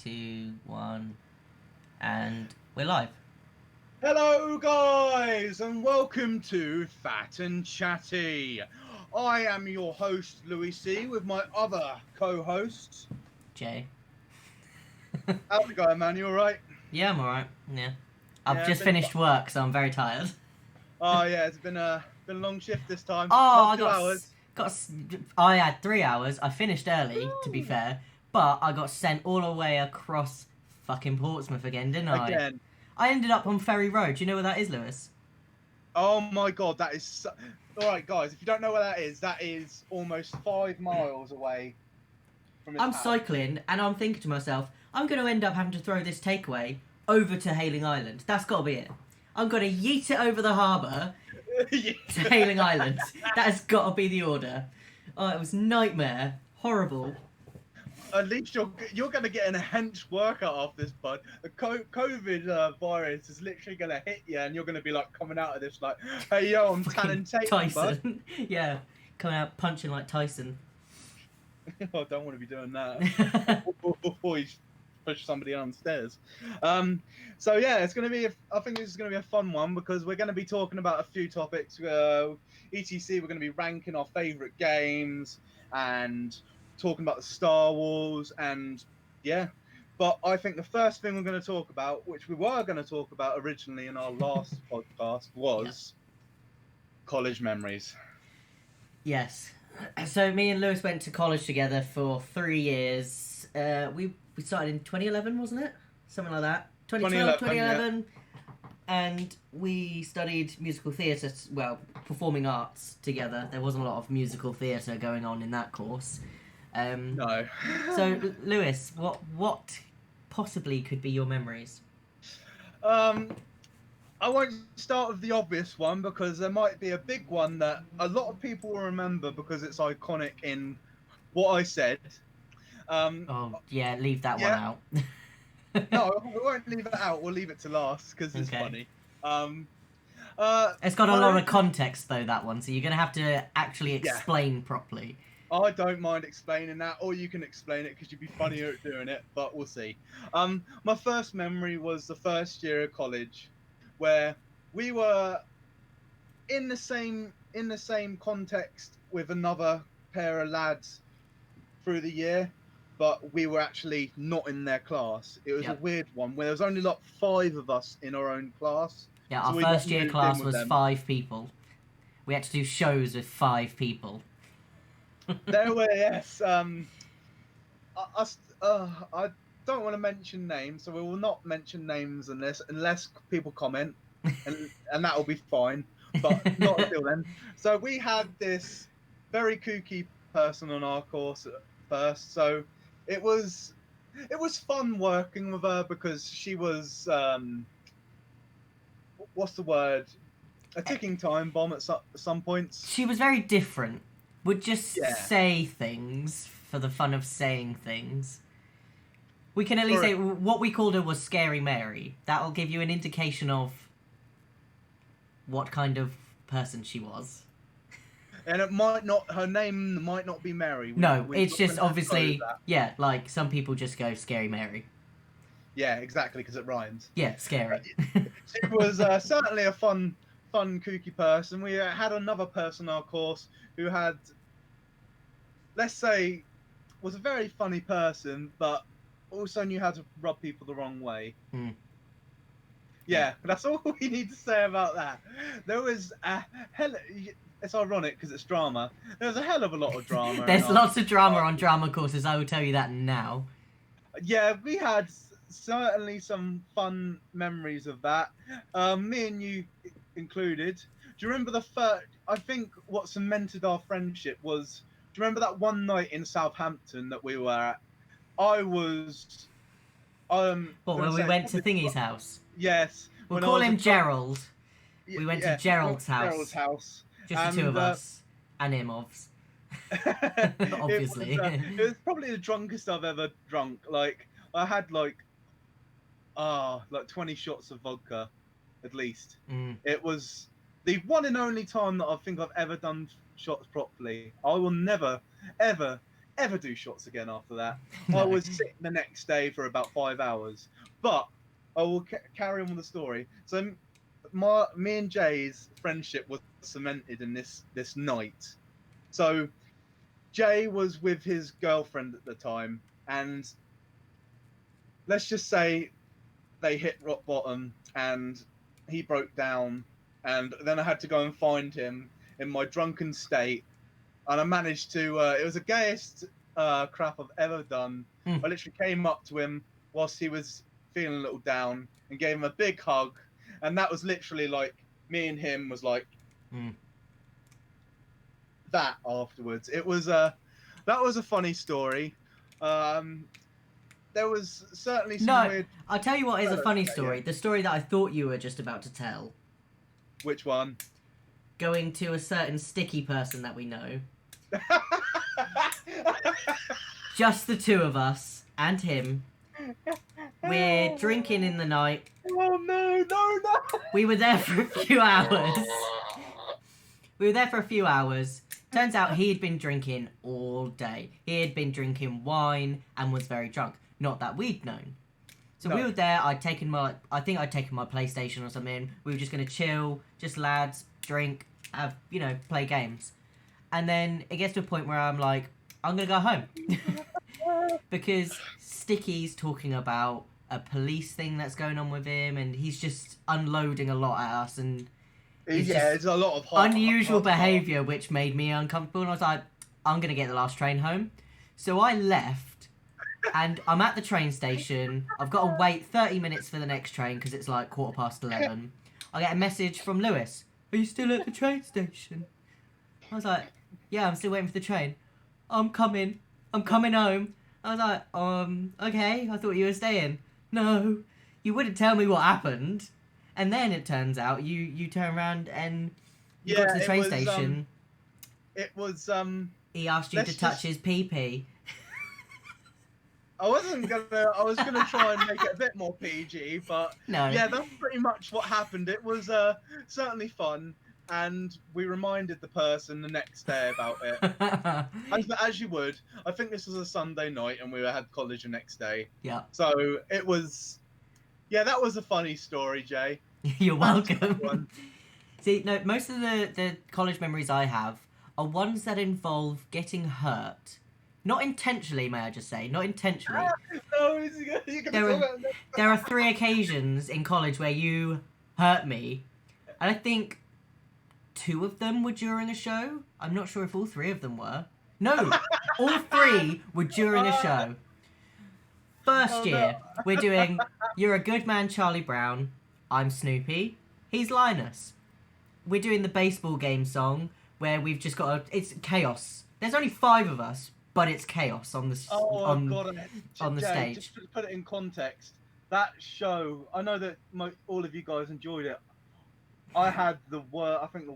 2, 1, and we're live. Hello, guys, and welcome to Fat and Chatty. I am your host, Louis C, with my other co-host. Jay. How's it going, man? You all right? Yeah, I'm alright. Yeah. I've Yeah, just finished work, so I'm very tired. Oh yeah, it's been a long shift this time. Oh, Not 2 hours. I had 3 hours. I finished early, to be Woo! fair, but I got sent all the way across fucking Portsmouth again, didn't I? Again. I ended up on Ferry Road. Do you know where that is, Lewis? Oh my God, that is all right, guys. If you don't know where that is almost 5 miles away from his I'm house. cycling, and I'm thinking to myself, I'm going to end up having to throw this takeaway over to Hayling Island. That's got to be it. I'm going to yeet it over the harbour to Hayling Island. That has got to be the order. Oh, it was nightmare. Horrible. At least you're going to get an enhanced workout off this, bud. The COVID virus is literally going to hit you, and you're going to be like coming out of this like, "Hey yo, I'm tanning tape, Tyson. bud." Yeah, coming out punching like Tyson. I don't want to be doing that. Before you push somebody downstairs. So yeah, it's going to be. I think this is going to be a fun one because we're going to be talking about a few topics. ETC, we're going to be ranking our favorite games and talking about the Star Wars and yeah. But I think the first thing we're going to talk about, which we were going to talk about originally in our last podcast, was college memories. Yes. So me and Lewis went to college together for 3 years. We started in 2011, wasn't it? Something like that. 2012, 2011. Yeah. And we studied musical theatre, well, performing arts together. There wasn't a lot of musical theatre going on in that course. No. So, Lewis, what possibly could be your memories? I won't start with the obvious one because there might be a big one that a lot of people will remember because it's iconic in what I said. Leave that one out. No, we won't leave it out. We'll leave it to last because it's funny. It's got a lot of context though, that one, so you're gonna have to actually explain properly. I don't mind explaining that, or you can explain it because you'd be funnier at doing it, but we'll see. My first memory was the first year of college, where we were in the same context with another pair of lads through the year, but we were actually not in their class. It was a weird one where there was only like 5 of us in our own class. Yeah, our first year class was 5 people. We had to do shows with 5 people. There were, yes. I don't want to mention names, so we will not mention names unless people comment, and that will be fine, but not until then. So we had this very kooky person on our course at first, so it was fun working with her because she was what's the word? A ticking time bomb at some points. She was very different. Would just say things for the fun of saying things. We can at least say what we called her was Scary Mary. That'll give you an indication of what kind of person she was. And her name might not be Mary. It's just obviously, like some people just go Scary Mary. Yeah, exactly, because it rhymes. Yeah, scary. She was certainly a fun, kooky person. We had another person on our course who had, let's say, was a very funny person, but also knew how to rub people the wrong way. Yeah, that's all we need to say about that. There was it's ironic because it's drama. There's a hell of a lot of drama. There's lots of drama on drama courses, I will tell you that now. Yeah, we had certainly some fun memories of that. Me and you included. Do you remember the first? I think what cemented our friendship was. Do you remember that one night in Southampton that we were at? I was. When we went to Thingy's house? Yes. We'll call him Gerald. We went to Gerald's house. Just the 2 of us. And him, obviously. It was probably the drunkest I've ever drunk. Like, I had like 20 shots of vodka, at least. It was the one and only time that I think I've ever done shots properly. I will never, ever ever do shots again after that. No. I was sick the next day for about 5 hours. But I will carry on with the story. So me and Jay's friendship was cemented in this night. So Jay was with his girlfriend at the time, and let's just say they hit rock bottom, and he broke down, and then I had to go and find him in my drunken state, and I managed to. It was the gayest crap I've ever done. I literally came up to him whilst he was feeling a little down and gave him a big hug, and that was literally like me and him was like that afterwards. It was that was a funny story. There was certainly some weird... I'll tell you what is a funny story. The story that I thought you were just about to tell. Which one? Going to a certain sticky person that we know. Just the two of us and him. We're drinking in the night. Oh no. We were there for a few hours. Turns out he had been drinking all day. He had been drinking wine and was very drunk. Not that we'd known. So we were there. I think I'd taken my PlayStation or something. We were just gonna chill, just lads, drink, have play games. And then it gets to a point where I'm like, I'm gonna go home because Sticky's talking about a police thing that's going on with him, and he's just unloading a lot at us, and it's a lot of unusual behaviour, which made me uncomfortable. And I was like, I'm gonna get the last train home. So I left. And I'm at the train station. I've got to wait 30 minutes for the next train because it's like 11:15. I get a message from Lewis. Are you still at the train station? I was like, yeah, I'm still waiting for the train. I'm coming home. I was like, okay, I thought you were staying. No, you wouldn't tell me what happened. And then it turns out you turn around and you got to the train station. He asked you to touch his pee-pee. I was gonna try and make it a bit more PG, but no. Yeah, that's pretty much what happened. It was certainly fun, and we reminded the person the next day about it. as you would. I think this was a Sunday night, and we had college the next day. Yeah. So it was, that was a funny story, Jay. You're welcome. See, no, most of the college memories I have are ones that involve getting hurt. Not intentionally, may I just say. Not intentionally. No, there are 3 occasions in college where you hurt me. And I think 2 of them were during a show. I'm not sure if all 3 of them were. No, all 3 were during a show. First year, we're doing You're a Good Man, Charlie Brown. I'm Snoopy. He's Linus. We're doing the baseball game song where we've just got it's chaos. There's only 5 of us. But it's chaos on the stage. Just to put it in context, that show, I know that all of you guys enjoyed it. I had the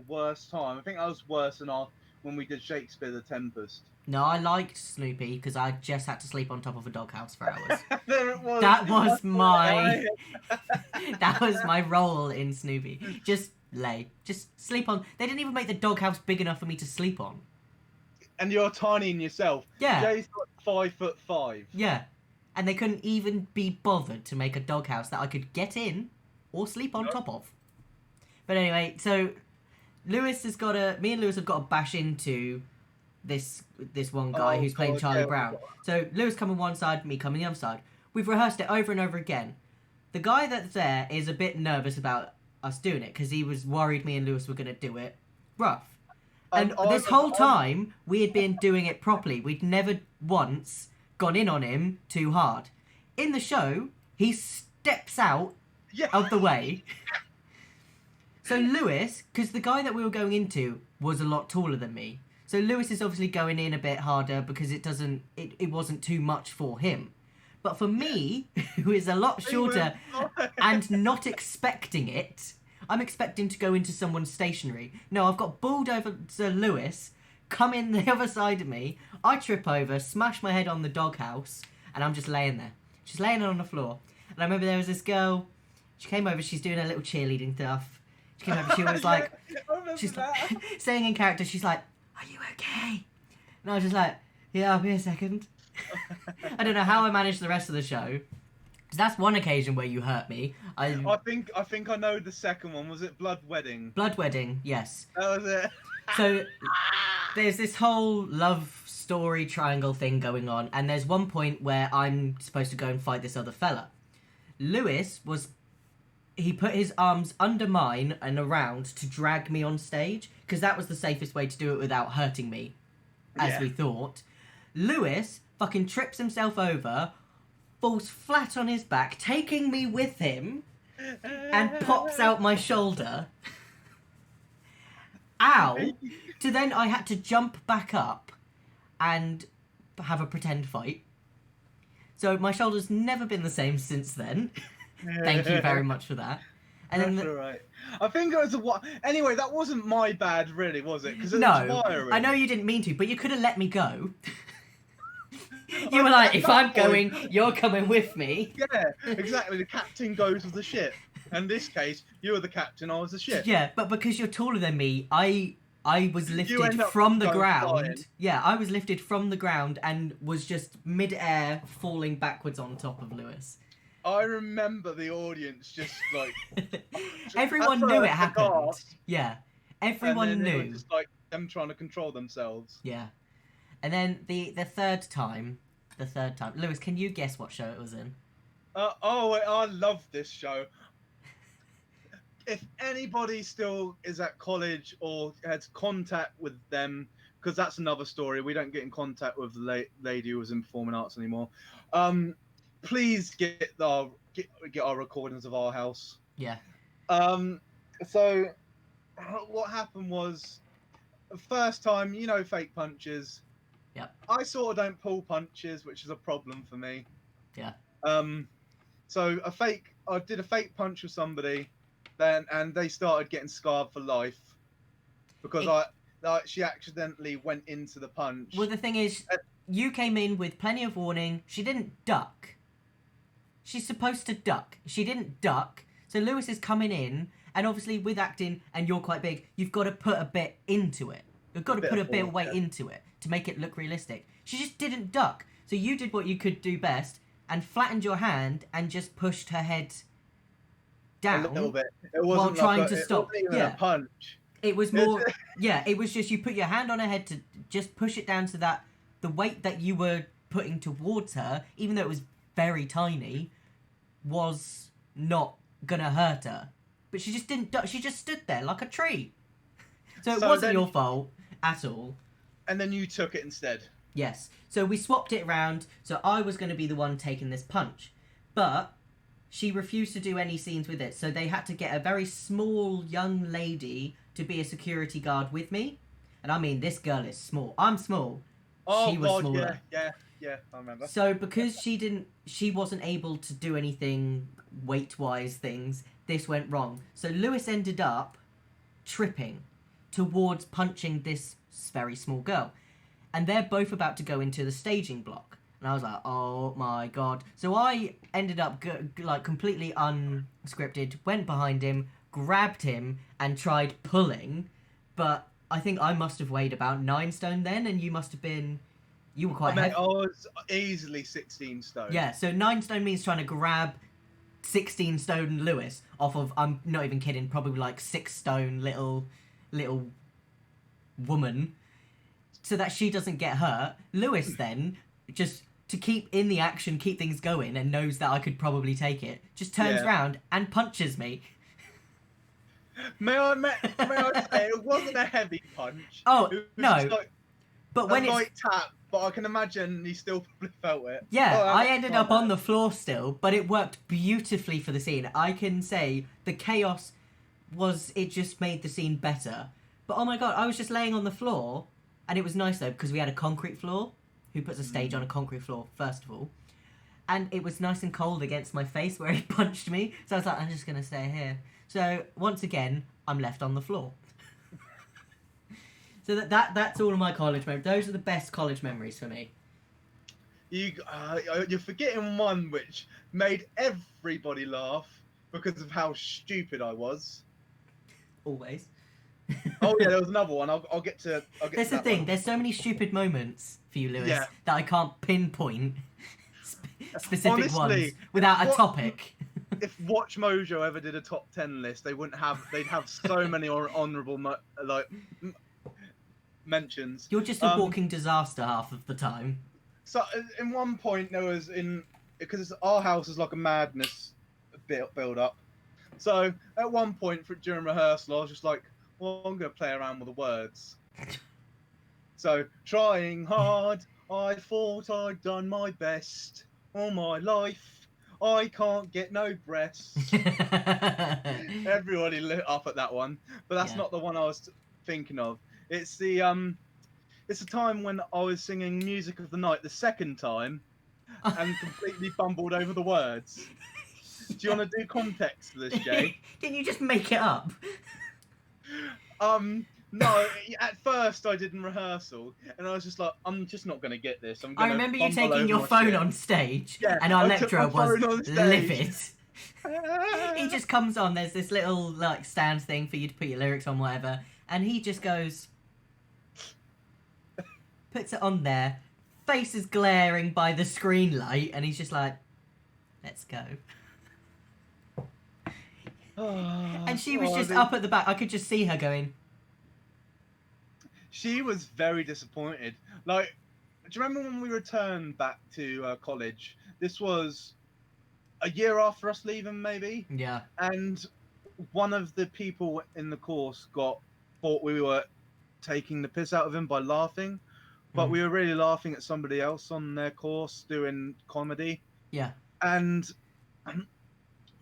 worst time. I think that was worse than when we did Shakespeare the Tempest. No, I liked Snoopy because I just had to sleep on top of a doghouse for hours. There it was. That was my role in Snoopy. Just sleep on. They didn't even make the doghouse big enough for me to sleep on. And you're tiny in yourself. Yeah. Jay's like 5'5". Yeah. And they couldn't even be bothered to make a doghouse that I could get in or sleep on top of. But anyway, so me and Lewis have got to bash into this one guy who's playing Charlie Brown. So Lewis come on one side, me come on the other side. We've rehearsed it over and over again. The guy that's there is a bit nervous about us doing it because he was worried me and Lewis were going to do it rough. And this whole time, we had been doing it properly. We'd never once gone in on him too hard. In the show, he steps out of the way. So Lewis, because the guy that we were going into was a lot taller than me. So Lewis is obviously going in a bit harder because it wasn't too much for him. But for me, who is a lot shorter and not expecting it... I'm expecting to go into someone's stationery. No, I've got balled over to Lewis, come in the other side of me, I trip over, smash my head on the doghouse, and I'm just laying there. She's laying on the floor. And I remember there was this girl, she came over, she's doing her little cheerleading stuff. She came over, she was like, she's like, saying in character, she's like, are you okay? And I was just like, Yeah, I'll be a second. I don't know how I managed the rest of the show. 'Cause that's one occasion where you hurt me. I think I know the second one. Was it Blood Wedding? Blood wedding, yes. That was it. So there's this whole love story triangle thing going on, and there's one point where I'm supposed to go and fight this other fella. Lewis he put his arms under mine and around to drag me on stage, because that was the safest way to do it without hurting me, as we thought. Lewis fucking trips himself over, falls flat on his back, taking me with him, and pops out my shoulder. Ow! So then I had to jump back up and have a pretend fight. So my shoulder's never been the same since then. Thank you very much for that. And That's alright. I think it was anyway, that wasn't my bad, really, was it? Because no, I know you didn't mean to, but you could have let me go. You were like, if I'm going, you're coming with me. Yeah, exactly. The captain goes with the ship. In this case, you were the captain, I was the ship. Yeah, but because you're taller than me, I was lifted from the ground. Flying. Yeah, I was lifted from the ground and was just mid-air falling backwards on top of Lewis. I remember the audience just like... Everyone knew it happened. Yeah, everyone knew. It was just like them trying to control themselves. Yeah. And then the third time... Lewis, can you guess what show it was in? I love this show. If anybody still is at college or has contact with them, because that's another story. We don't get in contact with the lady who was in performing arts anymore. Please get our recordings of Our House. Yeah. So what happened was, the first time, fake punches. Yeah. I sort of don't pull punches, which is a problem for me. Yeah. So I did a fake punch with somebody, and they started getting scarred for life because she accidentally went into the punch. Well, the thing is, you came in with plenty of warning. She didn't duck. She's supposed to duck. She didn't duck. So Lewis is coming in, and obviously with acting, and you're quite big, you've got to put a bit into it. You've got to put a bit of weight into it to make it look realistic. She just didn't duck. So you did what you could do best and flattened your hand and just pushed her head down a little bit. It wasn't while trying to stop. It wasn't even a punch. It was more. Yeah, it was just you put your hand on her head to just push it down so that the weight that you were putting towards her, even though it was very tiny, was not gonna hurt her. But she just didn't duck. She just stood there like a tree. So it wasn't your fault at all. And then you took it instead. Yes. So we swapped it around. So I was going to be the one taking this punch. But she refused to do any scenes with it. So they had to get a very small young lady to be a security guard with me. And I mean, this girl is small. I'm small. Oh, she was God, smaller. Yeah, I remember. So because she wasn't able to do anything weight-wise things, this went wrong. So Lewis ended up tripping towards punching this very small girl. And they're both about to go into the staging block. And I was like, oh my God. So I ended up completely unscripted, went behind him, grabbed him, and tried pulling. But I think I must have weighed about 9 stone then, and you must have been... You were quite heavy. I was easily 16 stone. Yeah, so 9 stone means trying to grab 16 stone Lewis off of, I'm not even kidding, probably like 6 stone little woman, so that she doesn't get hurt. Lewis then, just to keep in the action, keep things going, and knows that I could probably take it, just turns around and punches me. May I say, it wasn't a heavy punch. Oh, no. But when it's... light tap, but I can imagine he still probably felt it. Yeah, I ended up on the floor still, but it worked beautifully for the scene. I can say the chaos it just made the scene better. But oh my God, I was just laying on the floor, and it was nice though, because we had a concrete floor. Who puts a stage on a concrete floor, first of all? And it was nice and cold against my face where he punched me, so I was like, I'm just going to stay here. So, once again, I'm left on the floor. So that's all of my college memories. Those are the best college memories for me. You're forgetting one which made everybody laugh because of how stupid I was. Always. Oh yeah, there was another one. I'll get to. I'll get That's to the that thing. one. There's so many stupid moments for you, Lewis, Yeah. that I can't pinpoint specific ones Honestly, without a topic. if Watch Mojo ever did a top 10 list, they wouldn't have. They'd have so many honourable mentions. You're just a walking disaster half of the time. So in one point there was because our house is like a madness build up. So at one point during rehearsal, I was just like, "Well, I'm gonna play around with the words." So trying hard, I thought I'd done my best all my life. I can't get no breasts. Everybody lit up at that one, but that's not the one I was thinking of. It's the time when I was singing Music of the Night the second time and completely bumbled over the words. Do you want to do context to this, Jay? Didn't you just make it up? No. At first, I did in rehearsal, and I was just like, "I'm just not gonna get this." I remember you taking your phone on stage, and our lecturer was livid. He just comes on. There's this little like stand thing for you to put your lyrics on, whatever, and he just goes, puts it on there. Face is glaring by the screen light, and he's just like, "Let's go." And she was just up at the back. I could just see her going. She was very disappointed. Like, do you remember when we returned back to college? This was a year after us leaving, maybe. Yeah. And one of the people in the course thought we were taking the piss out of him by laughing, but we were really laughing at somebody else on their course doing comedy. Yeah. And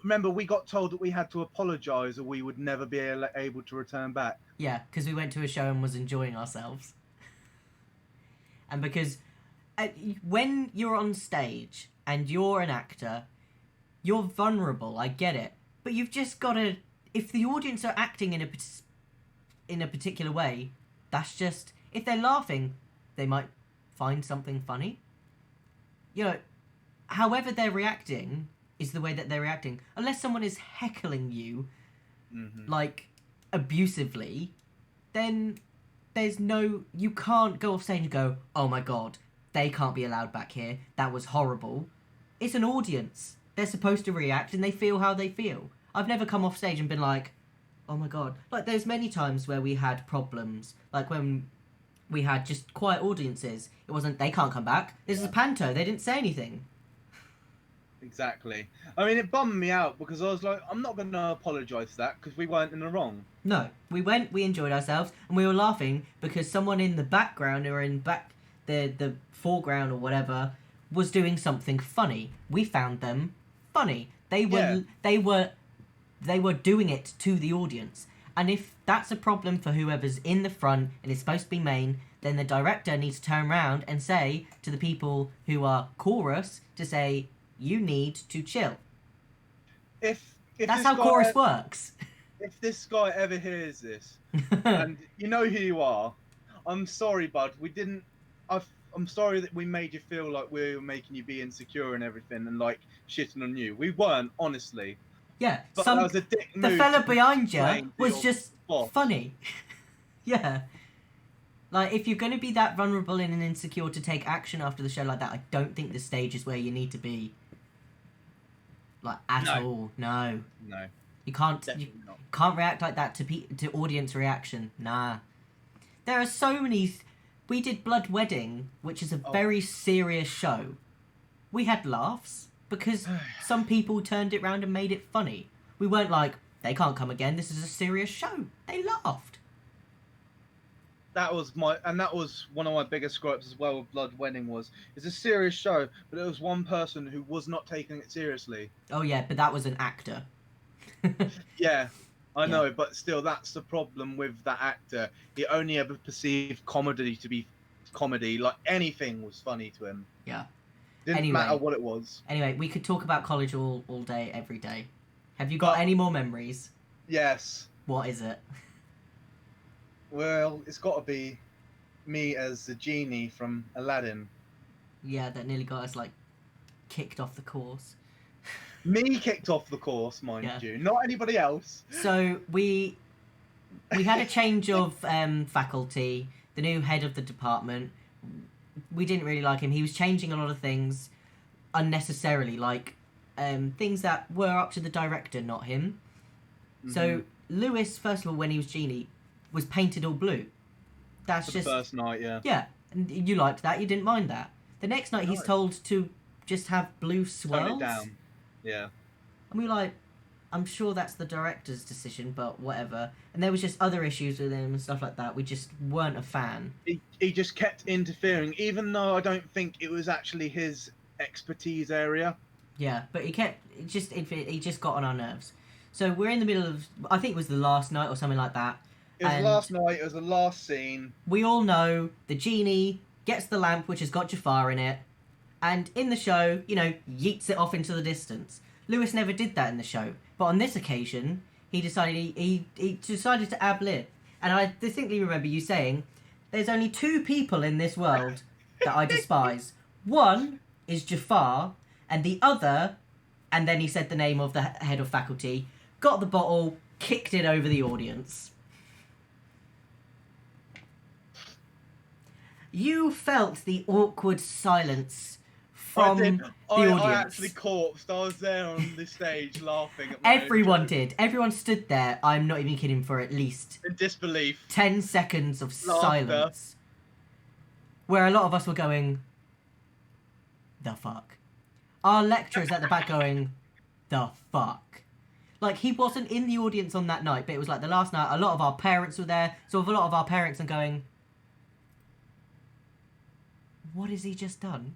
remember, we got told that we had to apologise or we would never be able to return back. Yeah, because we went to a show and was enjoying ourselves. And because when you're on stage and you're an actor, you're vulnerable, I get it. But you've just got to... If the audience are acting in a particular way, that's just... If they're laughing, they might find something funny. You know, however they're reacting is the way that they're reacting. Unless someone is heckling you, like, abusively, then there's no... You can't go off stage and go, "Oh my god, they can't be allowed back here. That was horrible." It's an audience. They're supposed to react and they feel how they feel. I've never come off stage and been like, "Oh my god." Like, there's many times where we had problems. Like, when we had just quiet audiences. It wasn't, "They can't come back. This is a panto. They didn't say anything." Exactly. I mean, it bummed me out because I was like, I'm not going to apologise for that because we weren't in the wrong. No, we went, we enjoyed ourselves, and we were laughing because someone in the background or in the foreground or whatever was doing something funny. We found them funny. They were doing it to the audience. And if that's a problem for whoever's in the front and is supposed to be main, then the director needs to turn around and say to the people who are chorus to say, "You need to chill." If that's how chorus works. If this guy ever hears this, and you know who you are, I'm sorry, bud. I'm sorry that we made you feel like we were making you be insecure and everything, and like shitting on you. We weren't, honestly. Yeah, but that was a dick move. The fella behind you was just funny. Yeah. Like, if you're going to be that vulnerable and insecure to take action after the show like that, I don't think the stage is where you need to be. Like, at all. No. You can't react like that to audience reaction. Nah. There are so many... We did Blood Wedding, which is a very serious show. We had laughs because some people turned it round and made it funny. We weren't like, "They can't come again, this is a serious show." They laughed. That was one of my biggest gripes as well with Blood Wedding it's a serious show, but it was one person who was not taking it seriously. Oh yeah, but that was an actor. Yeah, I know, but still, that's the problem with that actor. He only ever perceived comedy to be comedy. Like, anything was funny to him. Yeah. Didn't matter what it was. Anyway, we could talk about college all day, every day. Have you got any more memories? Yes. What is it? Well, it's got to be me as the genie from Aladdin. Yeah, that nearly got us, like, kicked off the course. Me kicked off the course, mind you, not anybody else. So we we had a change of faculty, the new head of the department. We didn't really like him. He was changing a lot of things unnecessarily, like things that were up to the director, not him. Mm-hmm. So Lewis, first of all, when he was Genie, was painted all blue. That's For just the first night, yeah. Yeah, and you liked that. You didn't mind that. The next night, he's told to just have blue swirls. Tone it down. Yeah. And we were like, I'm sure that's the director's decision, but whatever. And there was just other issues with him and stuff like that. We just weren't a fan. He just kept interfering, even though I don't think it was actually his expertise area. Yeah, but he just got on our nerves. So we're in the middle of, I think it was the last night or something like that. It was last night, it was the last scene. We all know the genie gets the lamp which has got Jafar in it, and in the show, yeets it off into the distance. Lewis never did that in the show, but on this occasion, he decided he decided to ad-lib. And I distinctly remember you saying, there's only two people in this world that I despise. One is Jafar, and the other, and then he said the name of the head of faculty, got the bottle, kicked it over the audience. You felt the awkward silence from the audience. I actually corpsed. I was there on the stage laughing at Everyone did. Everyone stood there, I'm not even kidding, for at least in disbelief. 10 seconds of silence. Where a lot of us were going, the fuck? Our lecturers at the back going, the fuck? Like, he wasn't in the audience on that night, but it was like the last night. A lot of our parents were there, so with a lot of our parents are going, what has he just done?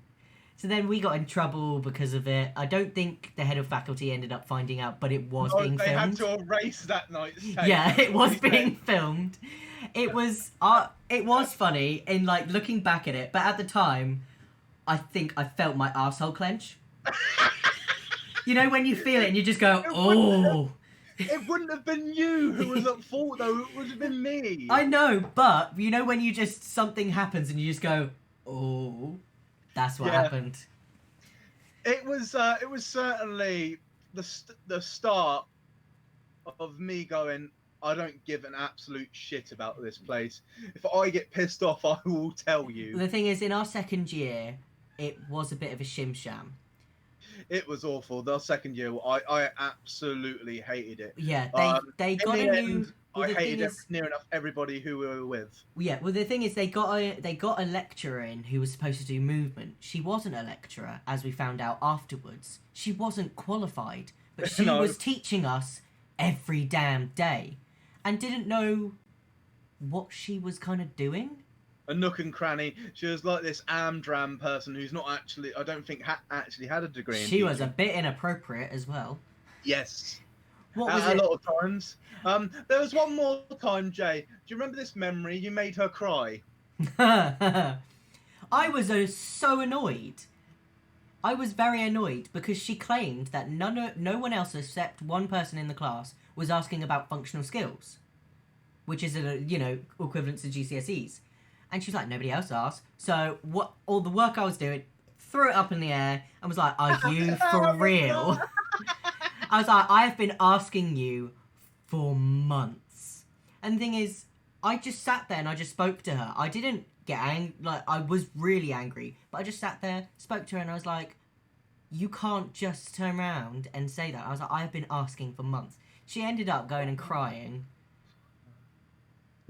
So then we got in trouble because of it. I don't think the head of faculty ended up finding out, but it was being filmed. They had to erase that night's tape. Yeah, it was being filmed. It was funny in like looking back at it, but at the time, I think I felt my arsehole clench. You know when you feel it and you just go, oh. It wouldn't have been you who was at fault though. It would have been me. I know, but you know when you just something happens and you just go, oh, that's what happened. It was certainly the start of me going, I don't give an absolute shit about this place. If I get pissed off, I will tell you. The thing is, in our second year, it was a bit of a shim sham. It was awful. The second year, I absolutely hated it. Yeah, they got a new. Well, I hated near enough everybody who we were with. Yeah, well, the thing is, they got a lecturer in who was supposed to do movement. She wasn't a lecturer, as we found out afterwards. She wasn't qualified, but she was teaching us every damn day, and didn't know what she was kind of doing. A nook and cranny. She was like this Amdram person who's not actually, I don't think, actually had a degree in She was a bit inappropriate as well. Yes. What was it? A lot of times. There was one more time, Jay. Do you remember this memory? You made her cry. I was so annoyed. I was very annoyed because she claimed that no one else except one person in the class was asking about functional skills, which is equivalent to GCSEs. And she's like, nobody else asked. So all the work I was doing, threw it up in the air and was like, are you for real? I was like, I have been asking you for months. And the thing is, I just sat there and I just spoke to her. I didn't get angry. Like, I was really angry. But I just sat there, spoke to her, and I was like, you can't just turn around and say that. I was like, I have been asking for months. She ended up going and crying.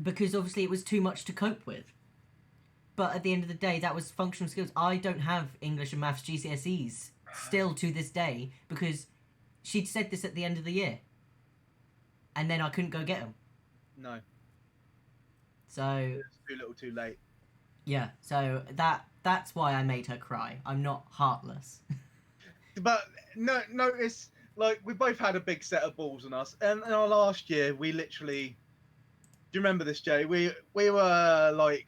Because obviously it was too much to cope with. But at the end of the day, that was functional skills. I don't have English and Maths GCSEs still to this day because she'd said this at the end of the year. And then I couldn't go get them. No. So... It was too little too late. Yeah, so that's why I made her cry. I'm not heartless. But notice, like, we both had a big set of balls on us. And in our last year, we literally... Do you remember this, Jay? We were like...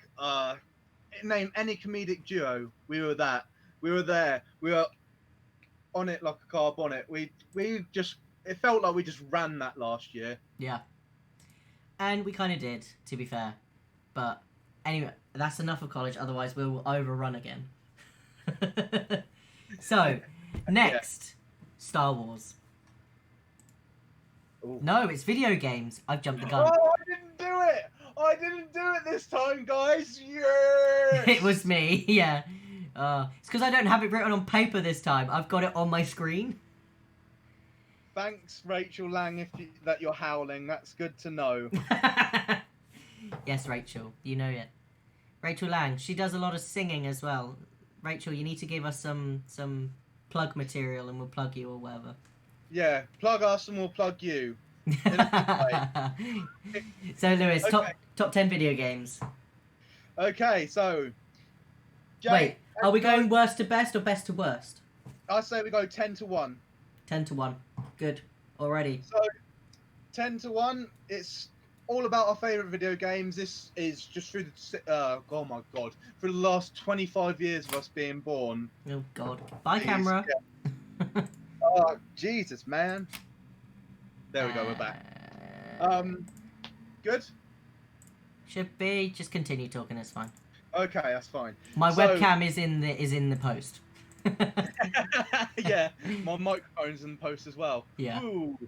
name any comedic duo. We were that. We were there. We were on it like a car bonnet. We just... It felt like we just ran that last year. Yeah. And we kind of did, to be fair. But anyway, that's enough of college, otherwise we'll overrun again. So, next, Star Wars. Ooh. No, it's video games. I've jumped the gun. Oh, I didn't do it! I didn't do it this time, guys! Yes! It was me, yeah. It's because I don't have it written on paper this time. I've got it on my screen. Thanks, Rachel Lang, that you're howling. That's good to know. Yes, Rachel. You know it. Rachel Lang. She does a lot of singing as well. Rachel, you need to give us some plug material and we'll plug you or whatever. Yeah, plug us and we'll plug you. So, Lewis, Okay. top 10 video games. Okay, so... Jay, Wait, are we going worst to best or best to worst? I say we go 10 to 1. 10 to 1. Good. Already. So, 10 to 1, it's all about our favourite video games. This is just through the... oh my god. For the last 25 years of us being born. Oh, God. Bye, camera. Yeah. Oh, Jesus, man. There we go, we're back. Good? Should be. Just continue talking, it's fine. Okay, that's fine. My webcam is in the post. Yeah, my microphone's in the post as well. Yeah. Ooh.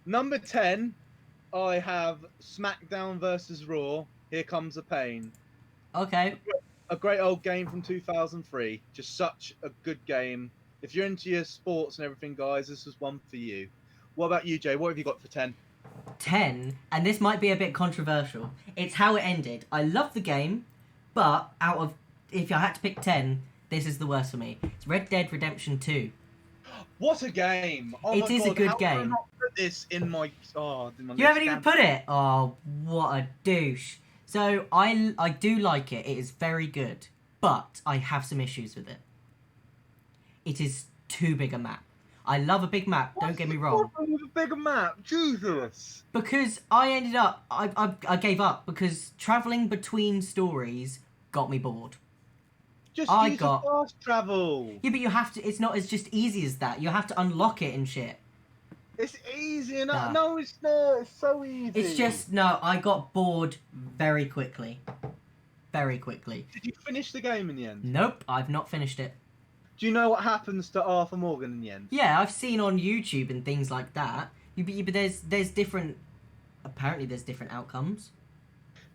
Number 10, I have SmackDown versus Raw. Here Comes the Pain. Okay. A great old game from 2003. Just such a good game. If you're into your sports and everything, guys, this was one for you. What about you, Jay? What have you got for 10? 10, and this might be a bit controversial. It's how it ended. I love the game, but if I had to pick 10, this is the worst for me. It's Red Dead Redemption 2. What a game! Oh It is a good how game. Did I not put this in my You haven't even put it? Oh, what a douche. So, I do like it. It is very good, but I have some issues with it. It is too big a map. I love a big map, don't get me wrong. What's the problem with a bigger map? Jesus! Because I ended up... I gave up because travelling between stories got me bored. Just use the fast travel. Yeah, but you have to... It's not as just easy as that. You have to unlock it and shit. It's easy enough. Nah. No, it's not. It's so easy. It's just... No, I got bored very quickly. Very quickly. Did you finish the game in the end? Nope, I've not finished it. Do you know what happens to Arthur Morgan in the end? Yeah, I've seen on YouTube and things like that. But there's different... Apparently there's different outcomes.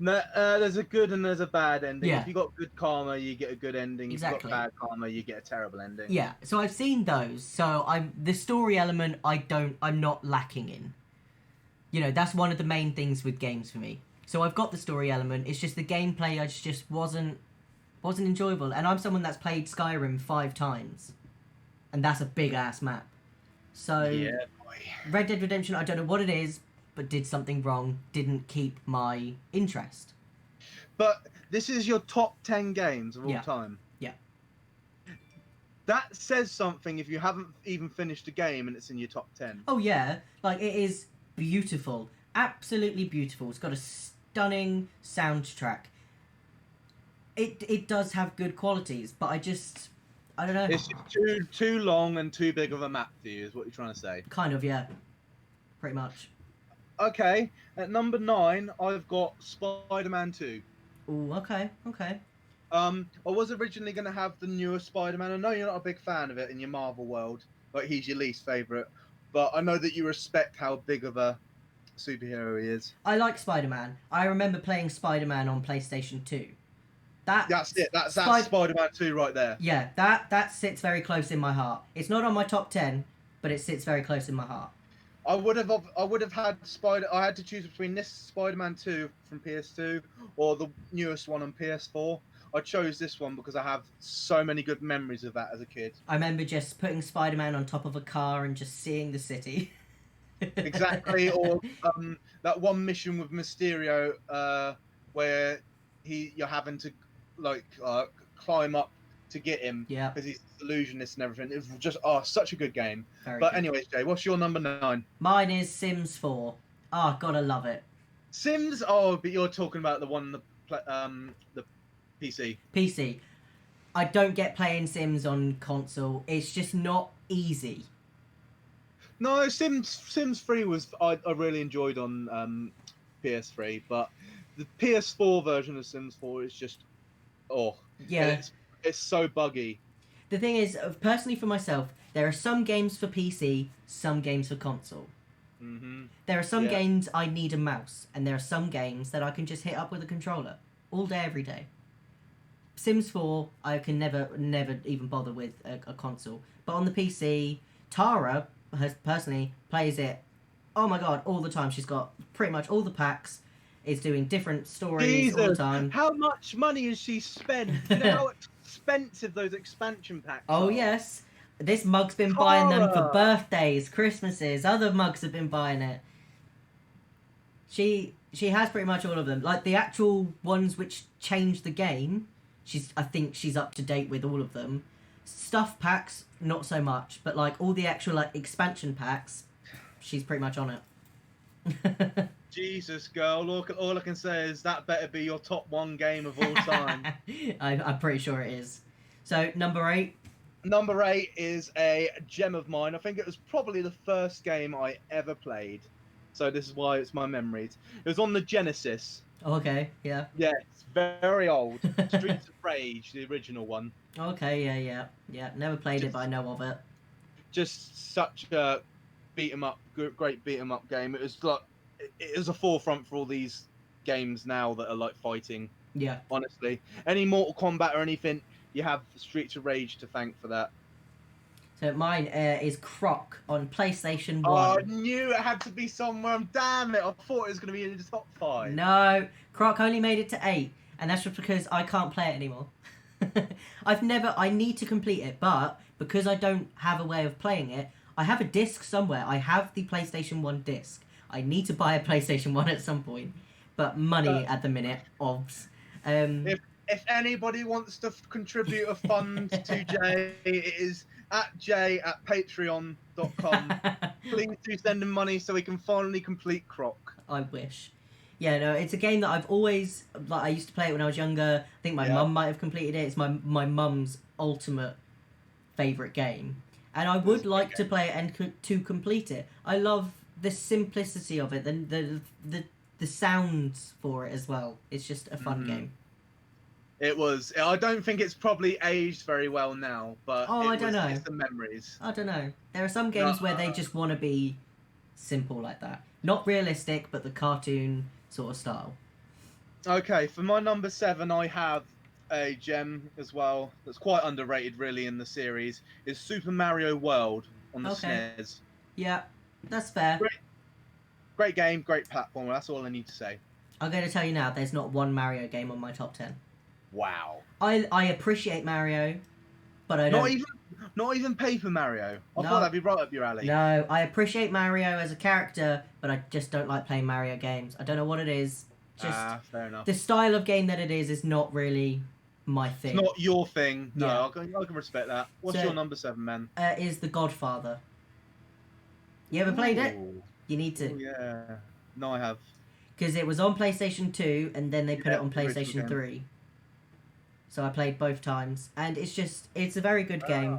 No, there's a good and there's a bad ending. Yeah. If you got good karma, you get a good ending. Exactly. If you got bad karma, you get a terrible ending. Yeah, so I've seen those. So the story element I'm not lacking in. You know, that's one of the main things with games for me. So I've got the story element. It's just the gameplay I just wasn't enjoyable. And I'm someone that's played Skyrim 5 times. And that's a big ass map. So Yeah, boy. Red Dead Redemption, I don't know what it is, but did something wrong, didn't keep my interest. But this is your top 10 games of all time. Yeah. That says something if you haven't even finished a game and it's in your top 10. Oh yeah, like it is beautiful. Absolutely beautiful. It's got a stunning soundtrack. It does have good qualities, but I don't know. It's just too long and too big of a map for you, is what you're trying to say. Kind of, yeah. Pretty much. Okay, at number 9, I've got Spider-Man 2. Ooh, okay. I was originally going to have the newer Spider-Man. I know you're not a big fan of it in your Marvel world. Like, he's your least favourite. But I know that you respect how big of a superhero he is. I like Spider-Man. I remember playing Spider-Man on PlayStation 2. That's it. That's Spider-Man 2 right there. Yeah, that sits very close in my heart. It's not on my top 10, but it sits very close in my heart. I would have had I had to choose between this Spider-Man 2 from PS2 or the newest one on PS4. I chose this one because I have so many good memories of that as a kid. I remember just putting Spider-Man on top of a car and just seeing the city. Exactly, or that one mission with Mysterio where you're having to climb up to get him because he's an illusionist and everything. It was just such a good game. But anyways, Jay, what's your number 9? Mine is Sims 4. Oh, gotta love it. Sims? Oh, but you're talking about the one the PC. PC. I don't get playing Sims on console. It's just not easy. No, Sims 3 was I really enjoyed on PS3, but the PS4 version of Sims 4 is just it's so buggy. The thing is, personally for myself, there are some games for PC, some games for console. Mm-hmm. There are some games I need a mouse, and there are some games that I can just hit up with a controller all day, every day. Sims 4, I can never even bother with a console. But on the PC, Tara personally plays it, oh my god, all the time. She's got pretty much all the packs, is doing different stories all the time. How much money has she spent? You know how expensive those expansion packs are? Oh, yes. This mug's been buying them for birthdays, Christmases. Other mugs have been buying it. She has pretty much all of them. Like, the actual ones which change the game, I think she's up to date with all of them. Stuff packs, not so much. But, like, all the actual, like, expansion packs, she's pretty much on it. Jesus, girl. All I can say is that better be your top one game of all time. I'm pretty sure it is. So, number 8? Number 8 is a gem of mine. I think it was probably the first game I ever played. So this is why it's my memories. It was on the Genesis. Oh, okay, yeah. Yeah, it's very old. Streets of Rage, the original one. Okay, yeah. Never played it, but I know of it. Just such a great beat 'em up game. It was like it is a forefront for all these games now that are like fighting. Yeah. Honestly, any Mortal Kombat or anything, you have Streets of Rage to thank for that. So mine is Croc on PlayStation 1. Oh, I knew it had to be somewhere. Damn it! I thought it was going to be in the top 5. No, Croc only made it to 8, and that's just because I can't play it anymore. I need to complete it, but because I don't have a way of playing it, I have a disc somewhere. I have the PlayStation 1 disc. I need to buy a PlayStation 1 at some point, but money at the minute, obs. If anybody wants to contribute a fund to Jay, it is at jay@patreon.com. Please do send him money so we can finally complete Croc. I wish. Yeah, no, it's a game that I've always... Like, I used to play it when I was younger. I think my mum might have completed it. It's my mum's ultimate favourite game. And I would like to play it and to complete it. I love the simplicity of it, the sounds for it as well. It's just a fun game. It was. I don't think it's probably aged very well now, but I don't know. It's the memories. I don't know. There are some games where they just want to be simple like that. Not realistic, but the cartoon sort of style. Okay, for my number 7, I have a gem as well that's quite underrated, really, in the series. Is Super Mario World on the SNES. Yeah, that's fair. Great game, great platformer. That's all I need to say. I'm going to tell you now, there's not one Mario game on my top 10. Wow. I appreciate Mario, but I don't... Not even Paper Mario. I thought that'd be right up your alley. No, I appreciate Mario as a character, but I just don't like playing Mario games. I don't know what it is. Just fair enough. The style of game that it is not really my thing. It's not your thing. No, Yeah. I can respect that. What's your number 7, man? Is The Godfather. You ever played it? You need to. Ooh, yeah. No, I have. Because it was on PlayStation 2, and then they put it on PlayStation 3. So I played both times, and it's a very good game.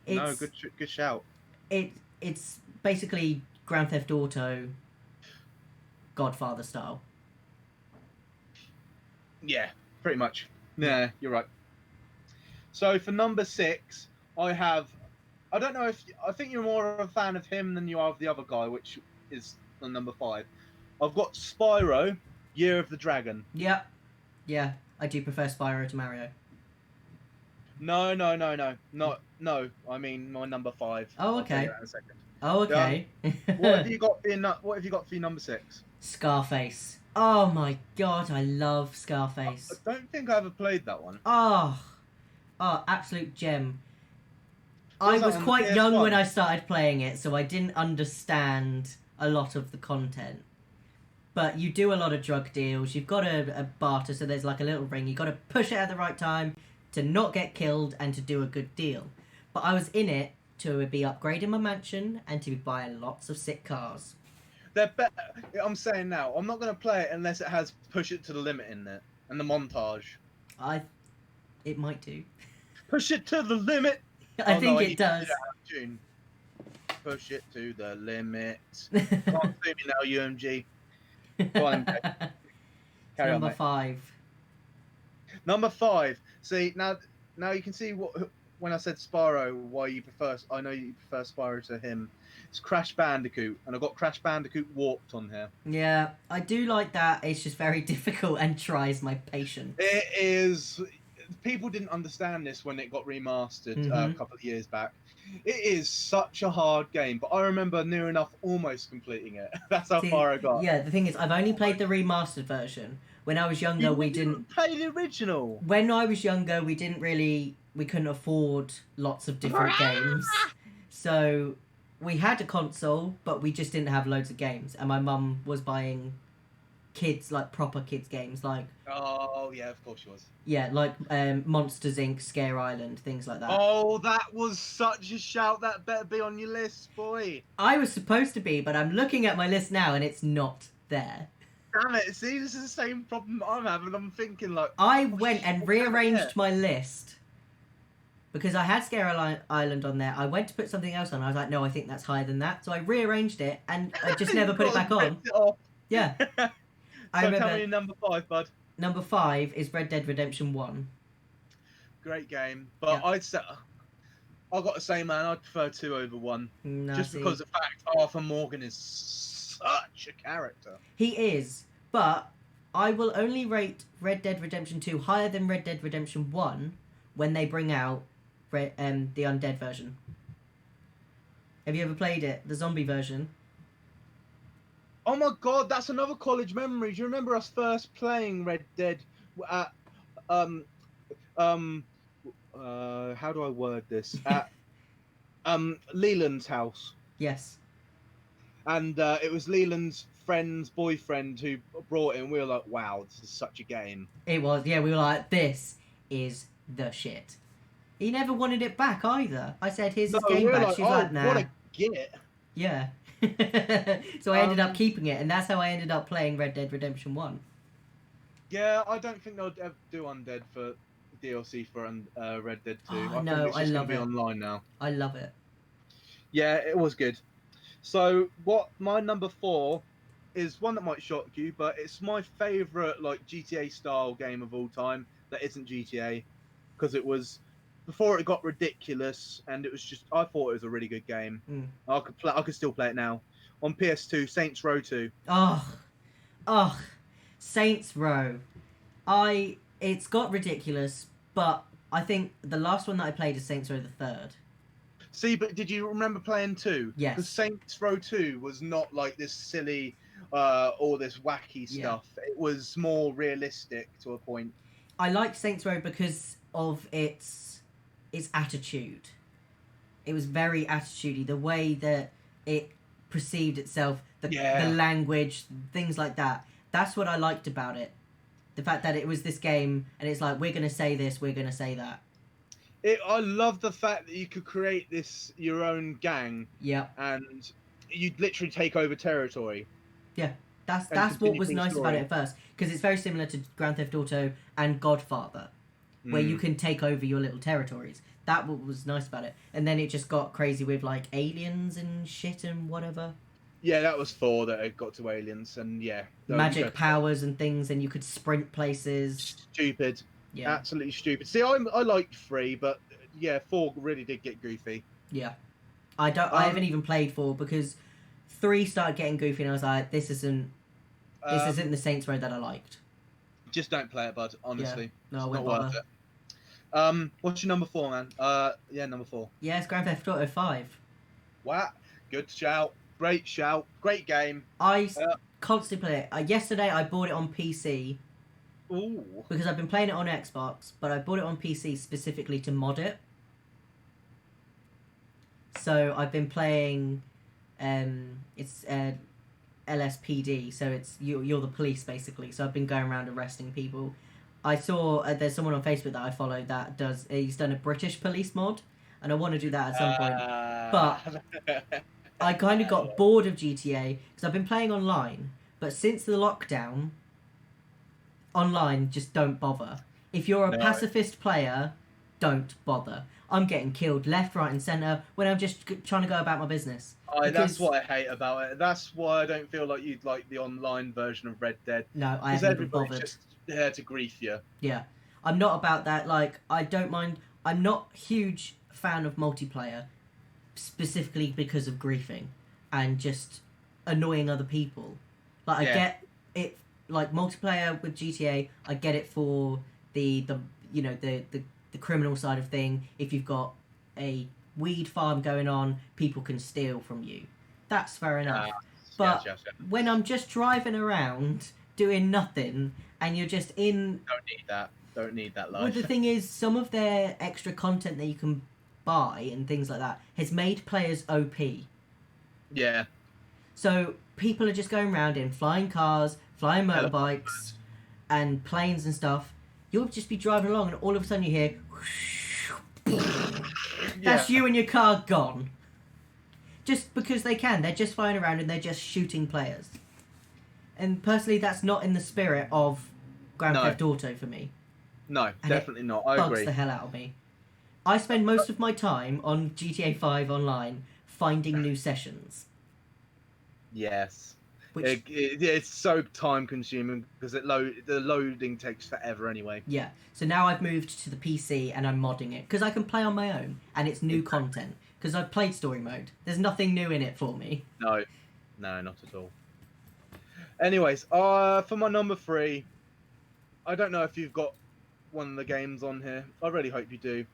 No, good shout. It's basically Grand Theft Auto Godfather style. Yeah, pretty much. Yeah, you're right. So for number 6, I don't know I think you're more of a fan of him than you are of the other guy, which is on number 5. I've got Spyro, Year of the Dragon. Yeah. I do prefer Spyro to Mario. No. I mean my number 5. Oh, okay. I'll tell you that in a second. Oh, okay. What have you got for your number 6? Scarface. Oh my god, I love Scarface. I don't think I ever played that one. Oh, absolute gem. I was quite young when I started playing it, so I didn't understand a lot of the content. But you do a lot of drug deals. You've got a barter, so there's like a little ring. You've got to push it at the right time to not get killed and to do a good deal. But I was in it to be upgrading my mansion and to be buying lots of sick cars. They're better. I'm saying now, I'm not going to play it unless it has push it to the limit in it and the montage. It might do. Push it to the limit. I think it does. Push it to the limit. Can't see me now, UMG. Go on, carry Number 5. Number 5. See now you can see what when I said Spyro, why you prefer? I know you prefer Spyro to him. It's Crash Bandicoot, and I've got Crash Bandicoot Warped on here. Yeah, I do like that. It's just very difficult and tries my patience. It is. People didn't understand this when it got remastered a couple of years back. It is such a hard game, but I remember near enough almost completing it. That's how far I got. Yeah, the thing is, I've only played the remastered version. When I was younger, we didn't play the original. When I was younger, we couldn't afford lots of different games. So we had a console, but we just didn't have loads of games. And my mum was buying proper kids games, like... Oh, yeah, of course she was. Yeah, like Monsters, Inc., Scare Island, things like that. Oh, that was such a shout. That better be on your list, boy. I was supposed to be, but I'm looking at my list now and it's not there. Damn it. See, this is the same problem I'm having. I'm thinking, like... I went and rearranged my list because I had Scare Island on there. I went to put something else on. I was like, no, I think that's higher than that. So I rearranged it and I just never put it back on. Yeah. So tell me number 5, bud. Number 5 is Red Dead Redemption 1. Great game, but yeah. I've got to say, man, I'd prefer 2 over 1. Just because of the fact Arthur Morgan is such a character. He is, but I will only rate Red Dead Redemption 2 higher than Red Dead Redemption 1 when they bring out the undead version. Have you ever played it, the zombie version? Oh my god, that's another college memory. Do you remember us first playing Red Dead at how do I word this? At Leland's house. Yes. And it was Leland's friend's boyfriend who brought it, and we were like, wow, this is such a game. It was, yeah, we were like, this is the shit. He never wanted it back either. I said, here's his game back. She's like, nah. What a git. Yeah. So I ended up keeping it, and that's how I ended up playing Red Dead Redemption 1. Yeah, I don't think they'll ever do Undead for DLC for Red Dead 2. Oh, no, I love it. Be online now. I love it. Yeah, it was good. So, my number 4 is one that might shock you, but it's my favourite like GTA style game of all time that isn't GTA, because it was before it got ridiculous, and it was just, I thought it was a really good game. I could still play it now on PS2. Saints Row 2. Oh, Saints Row. It's got ridiculous, but I think the last one that I played is Saints Row the 3rd. See, but did you remember playing 2? Yes. Because Saints Row 2 was not like this silly, all this wacky stuff. It was more realistic to a point. I liked Saints Row because of its attitude. It was very attitudey. The way that it perceived itself, the language, things like that. That's what I liked about it. The fact that it was this game, and it's like, we're going to say this, we're going to say that. I love the fact that you could create your own gang. Yeah. And you'd literally take over territory. Yeah. That's what was nice about it at first. Because it's very similar to Grand Theft Auto and Godfather, where you can take over your little territories. That was nice about it. And then it just got crazy with, like, aliens and shit and whatever. Yeah, that was 4 that it got to aliens, and yeah. Magic powers and things, and you could sprint places. Stupid. Yeah. Absolutely stupid. See, I liked 3, but yeah, 4 really did get goofy. Yeah. I haven't even played 4 because 3 started getting goofy, and I was like, this isn't the Saints Row that I liked. Just don't play it, bud, honestly. Yeah. No, it's not worth it. What's your number 4, man? Yeah, number 4. Yeah, it's Grand Theft Auto 5. Wow. Good shout. Great shout. Great game. I constantly play it. Yesterday, I bought it on PC. Ooh. Because I've been playing it on Xbox, but I bought it on PC specifically to mod it. So I've been playing... it's LSPD, so it's you're the police, basically. So I've been going around arresting people. I saw there's someone on Facebook that I follow that he's done a British police mod, and I want to do that at some point. But I kind of got bored of GTA because I've been playing online, but since the lockdown, online just don't bother. If you're a pacifist player, don't bother. I'm getting killed left, right, and centre when I'm just trying to go about my business. That's what I hate about it. That's why I don't feel like you'd like the online version of Red Dead. No, I haven't been bothered. Just there to grief you. Yeah. I'm not about that. Like, I don't mind... I'm not a huge fan of multiplayer, specifically because of griefing and just annoying other people. Like I get it, like multiplayer with GTA, I get it for the the criminal side of thing. If you've got a weed farm going on, people can steal from you. That's fair enough. But Yes. when I'm just driving around doing nothing and you're just in, Don't need that life. well, the thing is, some of their extra content that you can buy and things like that has made players OP. Yeah. So people are just going around in flying cars, flying motorbikes, and planes and stuff. You'll just be driving along, and all of a sudden you hear, that's you and your car gone. Just because they can, they're just flying around and they're just shooting players. And personally, that's not in the spirit of Grand Theft Auto for me. No, And definitely not. I bugs agree. the hell out of me. I spend most of my time on GTA 5 online finding new sessions. Yes. Which, It's so time consuming because the loading takes forever anyway. yeah. So now I've moved to the PC and I'm modding it because I can play on my own and it's new content. Because I've played story mode. There's nothing new in it for me. No, not at all. Anyways, for my number 3, I don't know if you've got one of the games on here. I really hope you do.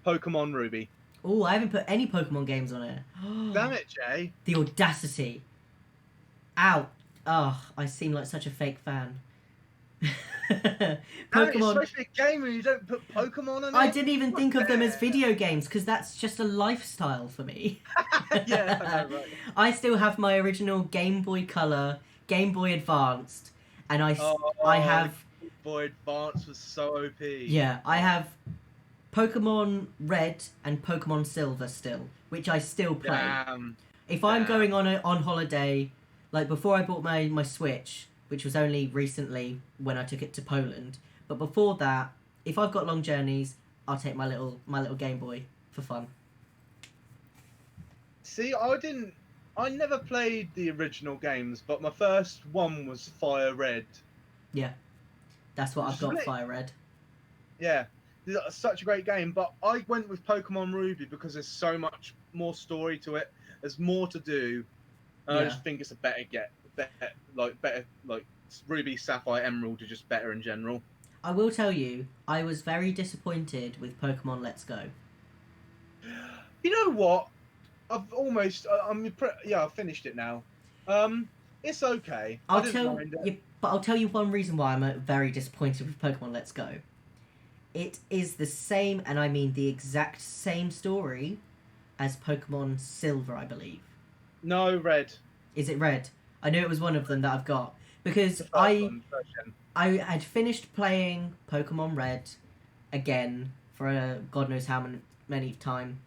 Pokemon Ruby. Oh, I haven't put any Pokemon games on it. Damn it, Jay. The audacity. Ow. Oh, I seem like such a fake fan. Pokemon. It's supposed to be a game and you don't put Pokemon on it? I didn't even think of them as video games because that's just a lifestyle for me. Yeah, I know, right. I still have my original Game Boy Color, Game Boy Advanced, and I have... Game Boy Advance was so OP. Yeah, I have Pokemon Red and Pokemon Silver still, which I still play. Damn. If I'm going on holiday, like before I bought my Switch, which was only recently when I took it to Poland, but before that, if I've got long journeys, I'll take my little Game Boy for fun. See, I never played the original games, but my first one was Fire Red. Yeah, that's what I've got, Fire Red. Yeah, it's such a great game, but I went with Pokemon Ruby because there's so much more story to it. There's more to do. I just think it's a better Ruby, Sapphire, Emerald are just better in general. I will tell you, I was very disappointed with Pokemon Let's Go. You know what? I've finished it now. It's okay. But I'll tell you one reason why I'm very disappointed with Pokemon Let's Go. It is the same, and I mean the exact same story as Pokemon Silver, I believe. No, Red. Is it Red? I knew it was one of them that I've got. Because I had finished playing Pokemon Red again for God knows how many time.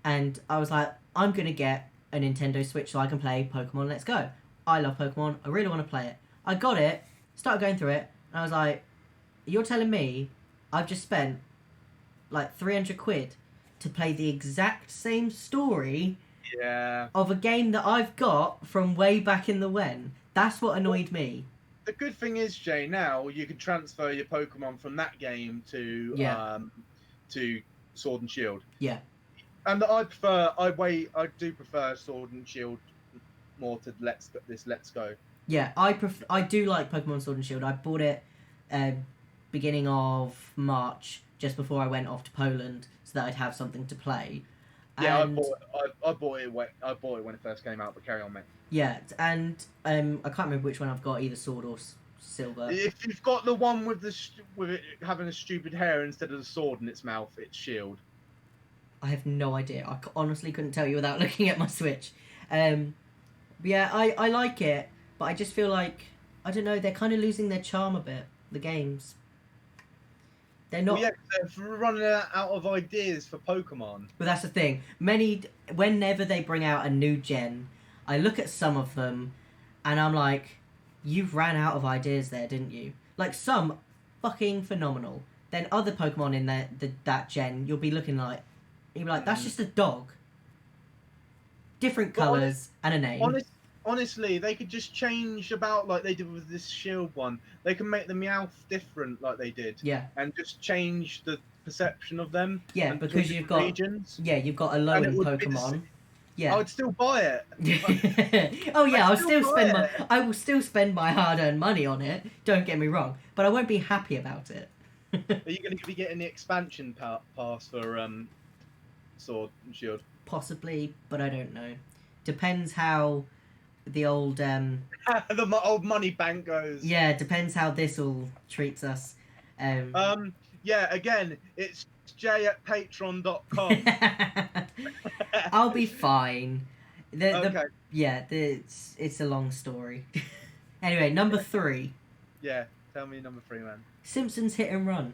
And I was like, I'm going to get a Nintendo Switch so I can play Pokemon Let's Go. I love Pokemon. I really want to play it. I got it, started going through it, and I was like, you're telling me I've just spent like 300 quid to play the exact same story of a game that I've got from way back in the when. That's what annoyed me. The good thing is, Jay, now you can transfer your Pokemon from that game to Sword and Shield. Yeah. And I do prefer Sword and Shield more to Let's Go. Yeah, I do like Pokemon Sword and Shield. I bought it beginning of March, just before I went off to Poland, so that I'd have something to play. Yeah, and I bought it when it first came out, but carry on, mate. Yeah, and I can't remember which one I've got, either Sword or Silver. If you've got the one with it having a stupid hair instead of the sword in its mouth, it's Shield. I have no idea. I honestly couldn't tell you without looking at my Switch. Yeah, I like it, but I just feel like, I don't know, they're kind of losing their charm a bit, the games. They're not... Well, yeah, they're running out of ideas for Pokemon. But that's the thing. Whenever they bring out a new gen, I look at some of them, and I'm like, you've ran out of ideas there, didn't you? Like, some fucking phenomenal. Then other Pokemon in that gen, you'll be like, that's just a dog. Different colours and a name. Honestly, they could just change about like they did with this Shield one. They can make the Meowth different like they did. Yeah. And just change the perception of them. Yeah, and because through you've got regions. you've got a low And end it would be the Pokemon. I Yeah. would still buy it. Oh yeah, I'd still buy it. I will still spend my hard-earned money on it. Don't get me wrong, but I won't be happy about it. Are you going to be getting the expansion pass for Sword and Shield? Possibly, but I don't know. Depends how the old The old money bank goes. yeah, depends how this all treats us. Yeah, again, it's Jaye at patreon.com. I'll be fine. Okay. It's a long story. Anyway, number 3. Yeah, tell me number 3, man. Simpsons Hit and Run.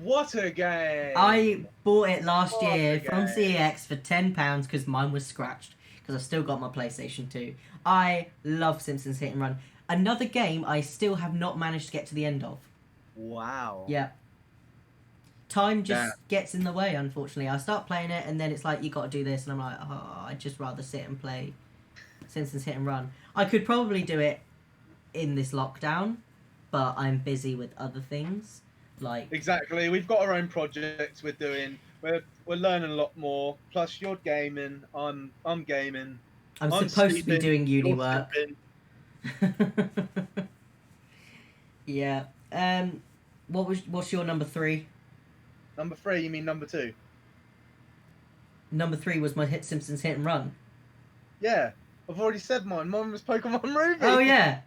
What a game! I bought it last What year a from game. CEX for £10 because mine was scratched because I still got my PlayStation 2. I love Simpsons Hit and Run. Another game I still have not managed to get to the end of. Wow. Yeah. Time just gets in the way, unfortunately. I start playing it and then it's like, you got to do this, and I'm like, oh, I'd just rather sit and play Simpsons Hit and Run. I could probably do it in this lockdown, but I'm busy with other things. Like Exactly. We've got our own projects we're doing. We're learning a lot more. Plus, you're gaming. I'm gaming. I'm supposed to be doing uni work. Yeah. What's your number 3? Number 3, you mean number 2? Number 3 was my Simpsons Hit and Run. Yeah, I've already said mine. Mine was Pokemon Ruby. Oh yeah.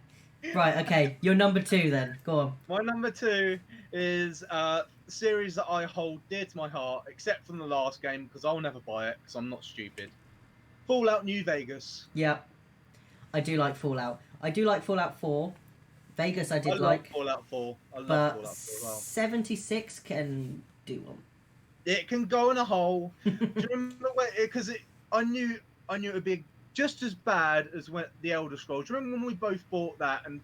Right. Okay. Your number 2 then. Go on. My number 2 is a series that I hold dear to my heart, except from the last game because I'll never buy it because I'm not stupid. Fallout New Vegas. Yeah. I do like Fallout. I do like Fallout 4. Vegas I did like. Fallout 4. I love but Fallout 4 as well. 76 can do one. It can go in a hole. Do you remember because I knew it would be just as bad as when the Elder Scrolls. Do you remember when we both bought that and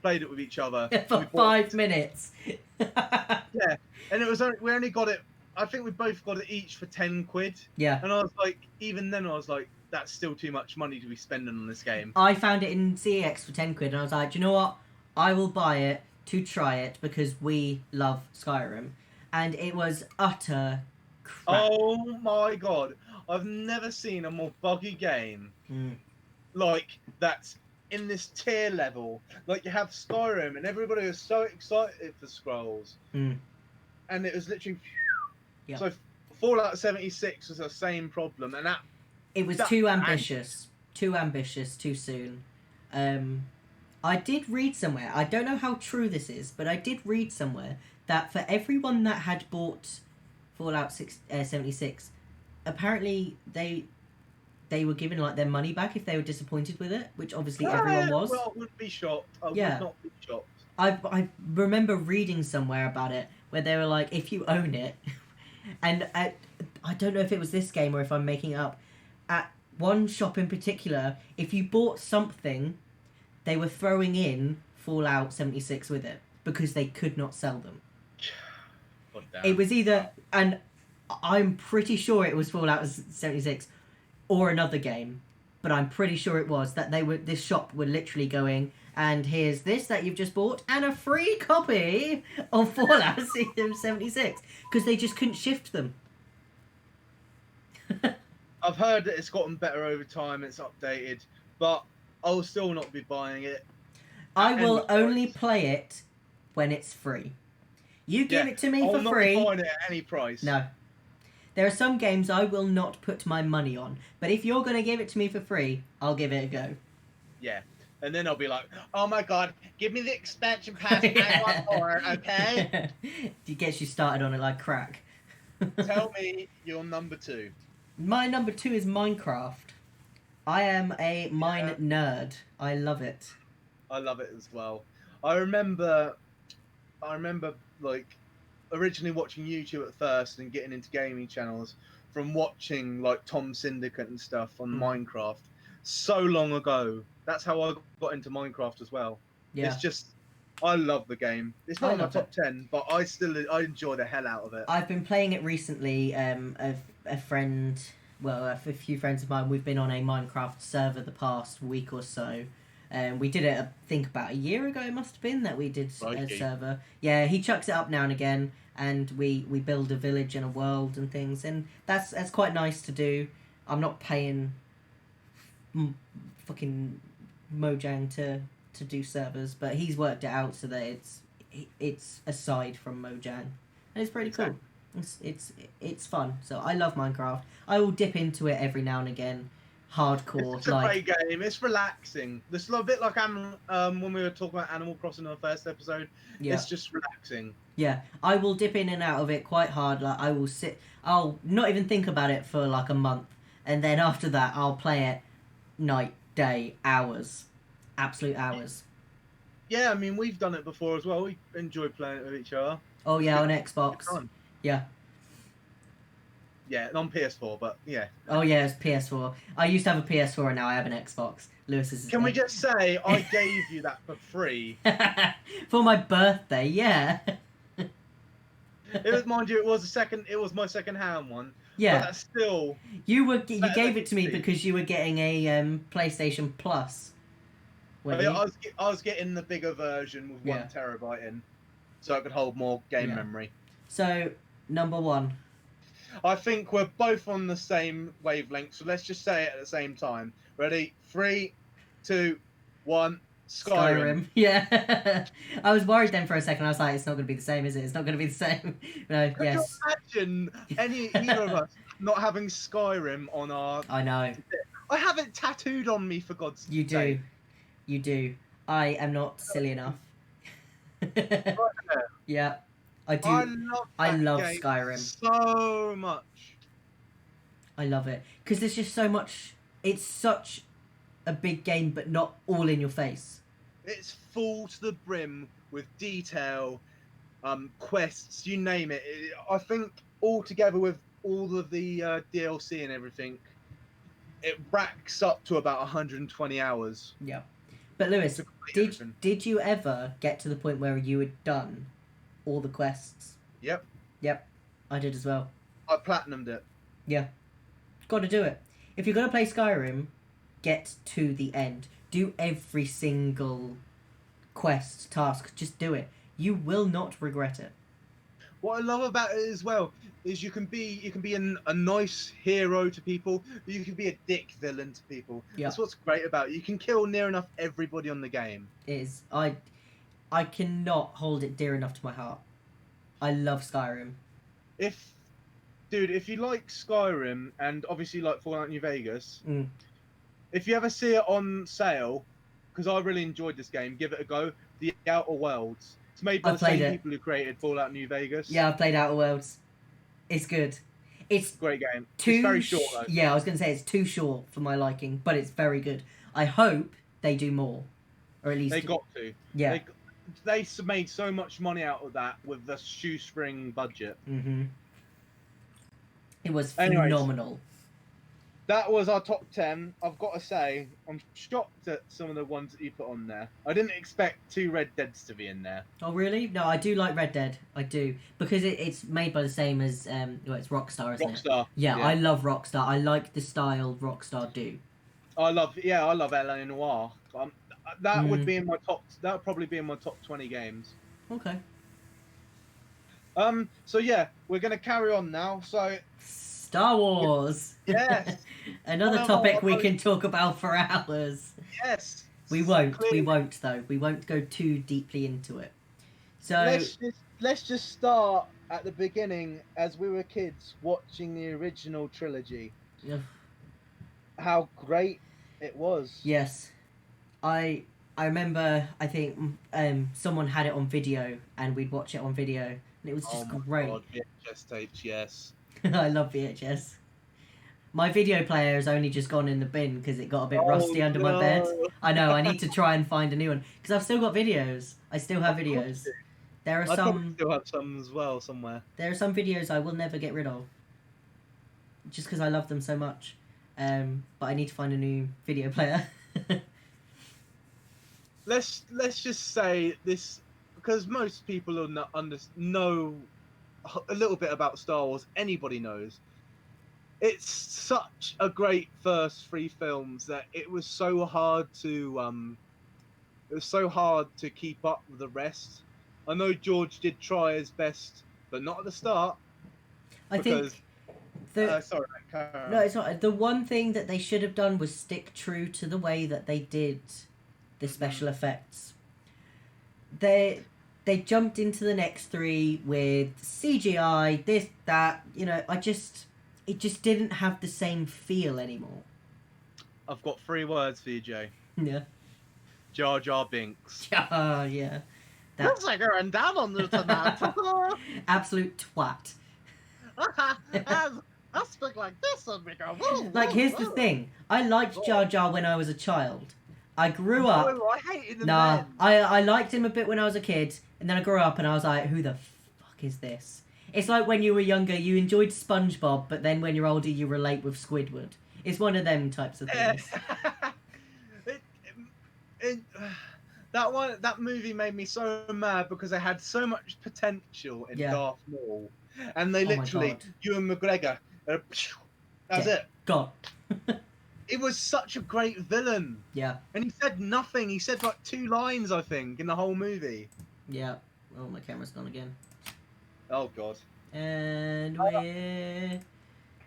played it with each other for 5 minutes? Yeah, and it was we only got it. I think we both got it each for £10. Yeah. And I was like, even then, I was like, that's still too much money to be spending on this game. I found it in CEX for £10, and I was like, do you know what? I will buy it to try it because we love Skyrim, and it was utter crap. Oh my god, I've never seen a more buggy game like that's in this tier level. Like you have Skyrim, and everybody was so excited for Scrolls, and it was literally. Yeah. So Fallout 76 was the same problem, and it was too ambitious, too soon. I did read somewhere, I don't know how true this is, but I did read somewhere that for everyone that had bought Fallout 76, apparently they were given like their money back if they were disappointed with it, which obviously everyone was. Well, I wouldn't be shocked. I would not be shocked. I remember reading somewhere about it where they were like, if you own it, and I don't know if it was this game or if I'm making it up, at one shop in particular, if you bought something, they were throwing in Fallout 76 with it because they could not sell them. It was either, and I'm pretty sure it was Fallout 76 or another game, but I'm pretty sure it was that this shop were literally going, and here's this that you've just bought and a free copy of Fallout 76 because they just couldn't shift them. I've heard that it's gotten better over time, it's updated, but I'll still not be buying it. I will only play it when it's free. You give it to me for free. I'm not buying it at any price. No. There are some games I will not put my money on, but if you're going to give it to me for free, I'll give it a go. Yeah. And then I'll be like, oh my god, give me the expansion pass. I want more, okay? It gets you started on it like crack. Tell me your number 2. My number 2 is Minecraft. I am a mine nerd. I love it. I love it as well. I remember like originally watching YouTube at first and getting into gaming channels from watching like Tom Syndicate and stuff on Minecraft so long ago. That's how I got into Minecraft as well. Yeah. It's just, I love the game. It's not in my top 10, but I enjoy the hell out of it. I've been playing it recently. A few friends of mine, we've been on a Minecraft server the past week or so. We did it, I think, about a year ago. It must have been that we did a Crikey. server. Yeah, he chucks it up now and again, and we build a village and a world and things, and that's quite nice to do. I'm not paying fucking Mojang to do servers, but he's worked it out so that it's aside from Mojang, and it's pretty cool. It's fun. So I love Minecraft. I will dip into it every now and again, hardcore. It's a great game. It's relaxing. It's a bit like when we were talking about Animal Crossing in the first episode. Yeah. It's just relaxing. Yeah, I will dip in and out of it quite hard. Like I'll not even think about it for like a month, and then after that, I'll play it night, day, hours, absolute hours. Yeah, I mean, we've done it before as well. We enjoy playing it with each other. Oh yeah, on Xbox. Yeah. Yeah, on PS4, but yeah. Oh yeah, it's PS4. I used to have a PS4, and now I have an Xbox. Lewis is. Can we just say I gave you that for free? For my birthday, yeah. It was, mind you, it was my second-hand one. Yeah. But that's still. You gave it to me because you were getting a PlayStation Plus. I was getting the bigger version with 1 terabyte in, so I could hold more game memory. So number 1. I think we're both on the same wavelength, so let's just say it at the same time. Ready? 3, 2, 1. Skyrim. Yeah. I was worried then for a second. I was like, it's not going to be the same, is it? It's not going to be the same. No, Could yes. you imagine either of us not having Skyrim on our... I know. I have it tattooed on me, for God's sake. You do. You do. I am not silly enough. Yeah. I do. I love Skyrim so much. I love it because there's just so much. It's such a big game, but not all in your face. It's full to the brim with detail, quests, you name it. I think all together with all of the DLC and everything, it racks up to about 120 hours. Yeah. But Lewis, did you ever get to the point where you had done all the quests? Yep. Yep. I did as well. I platinumed it. Yeah. Got to do it. If you're going to play Skyrim, get to the end. Do every single quest, task. Just do it. You will not regret it. What I love about it as well is you can be a nice hero to people, but you can be a dick villain to people. Yeah. That's what's great about it. You can kill near enough everybody on the game. It is. I cannot hold it dear enough to my heart. I love Skyrim. If you like Skyrim and obviously like Fallout New Vegas, if you ever see it on sale, because I really enjoyed this game, give it a go. The Outer Worlds. It's made by the same people who created Fallout New Vegas. Yeah, I played Outer Worlds. It's good. It's a great game. It's very short though. Yeah, I was going to say it's too short for my liking, but it's very good. I hope they do more, or at least they got to. Yeah, they made so much money out of that with the shoestring budget. Mm-hmm. It was phenomenal. That was our top 10. I've got to say, I'm shocked at some of the ones that you put on there. I didn't expect 2 Red Deads to be in there. Oh, really? No, I do like Red Dead. I do. Because it's made by the same as... it's Rockstar, isn't it? Rockstar. Yeah, I love Rockstar. I like the style Rockstar do. I love LA Noire. That would be in my top... That would probably be in my top 20 games. Okay. So, yeah, we're going to carry on now. So... Star Wars. Yes. Another topic we can talk about for hours. Yes. We won't. We won't though. We won't go too deeply into it. So let's just start at the beginning as we were kids watching the original trilogy. Yeah. How great it was. Yes. I remember I think someone had it on video and we'd watch it on video and it was just great. God, VHS tapes, yes. I love VHS. My video player has only just gone in the bin because it got a bit rusty under my bed. I know, I need to try and find a new one. Because I've still got videos. I still have videos. There are some... still have some as well somewhere. There are some videos I will never get rid of. Just because I love them so much. But I need to find a new video player. Let's just say this... Because most people know a little bit about Star Wars. Anybody knows. It's such a great first 3 films that it was so hard to it was so hard to keep up with the rest. I know George did try his best, but not at the start. I Because, think the sorry, carry no, on. it's not. The one thing that they should have done was stick true to the way that they did the special effects. They jumped into the next three with CGI, this, that. You know, it just didn't have the same feel anymore. I've got 3 words for you, Jay. Yeah. Jar Jar Binks. Yeah. That Looks like you're in down on the tonight. absolute twat. I speak like this and we go. Whoa, Like, whoa, here's the whoa. thing. I liked Jar Jar when I was a child. I grew up. No, I hated him Nah, then. I liked him a bit when I was a kid, and then I grew up and I was like, who the fuck is this? It's like when you were younger, you enjoyed SpongeBob, but then when you're older, you relate with Squidward. It's one of them types of things. That movie made me so mad because they had so much potential in Yeah. Darth Maul, and they Oh my literally, God. Ewan McGregor, that's Yeah. it. God. It was such a great villain, Yeah. and he said nothing. He said like 2 lines, I think, in the whole movie. Yeah. Oh, my camera's gone again. Oh God. And we're...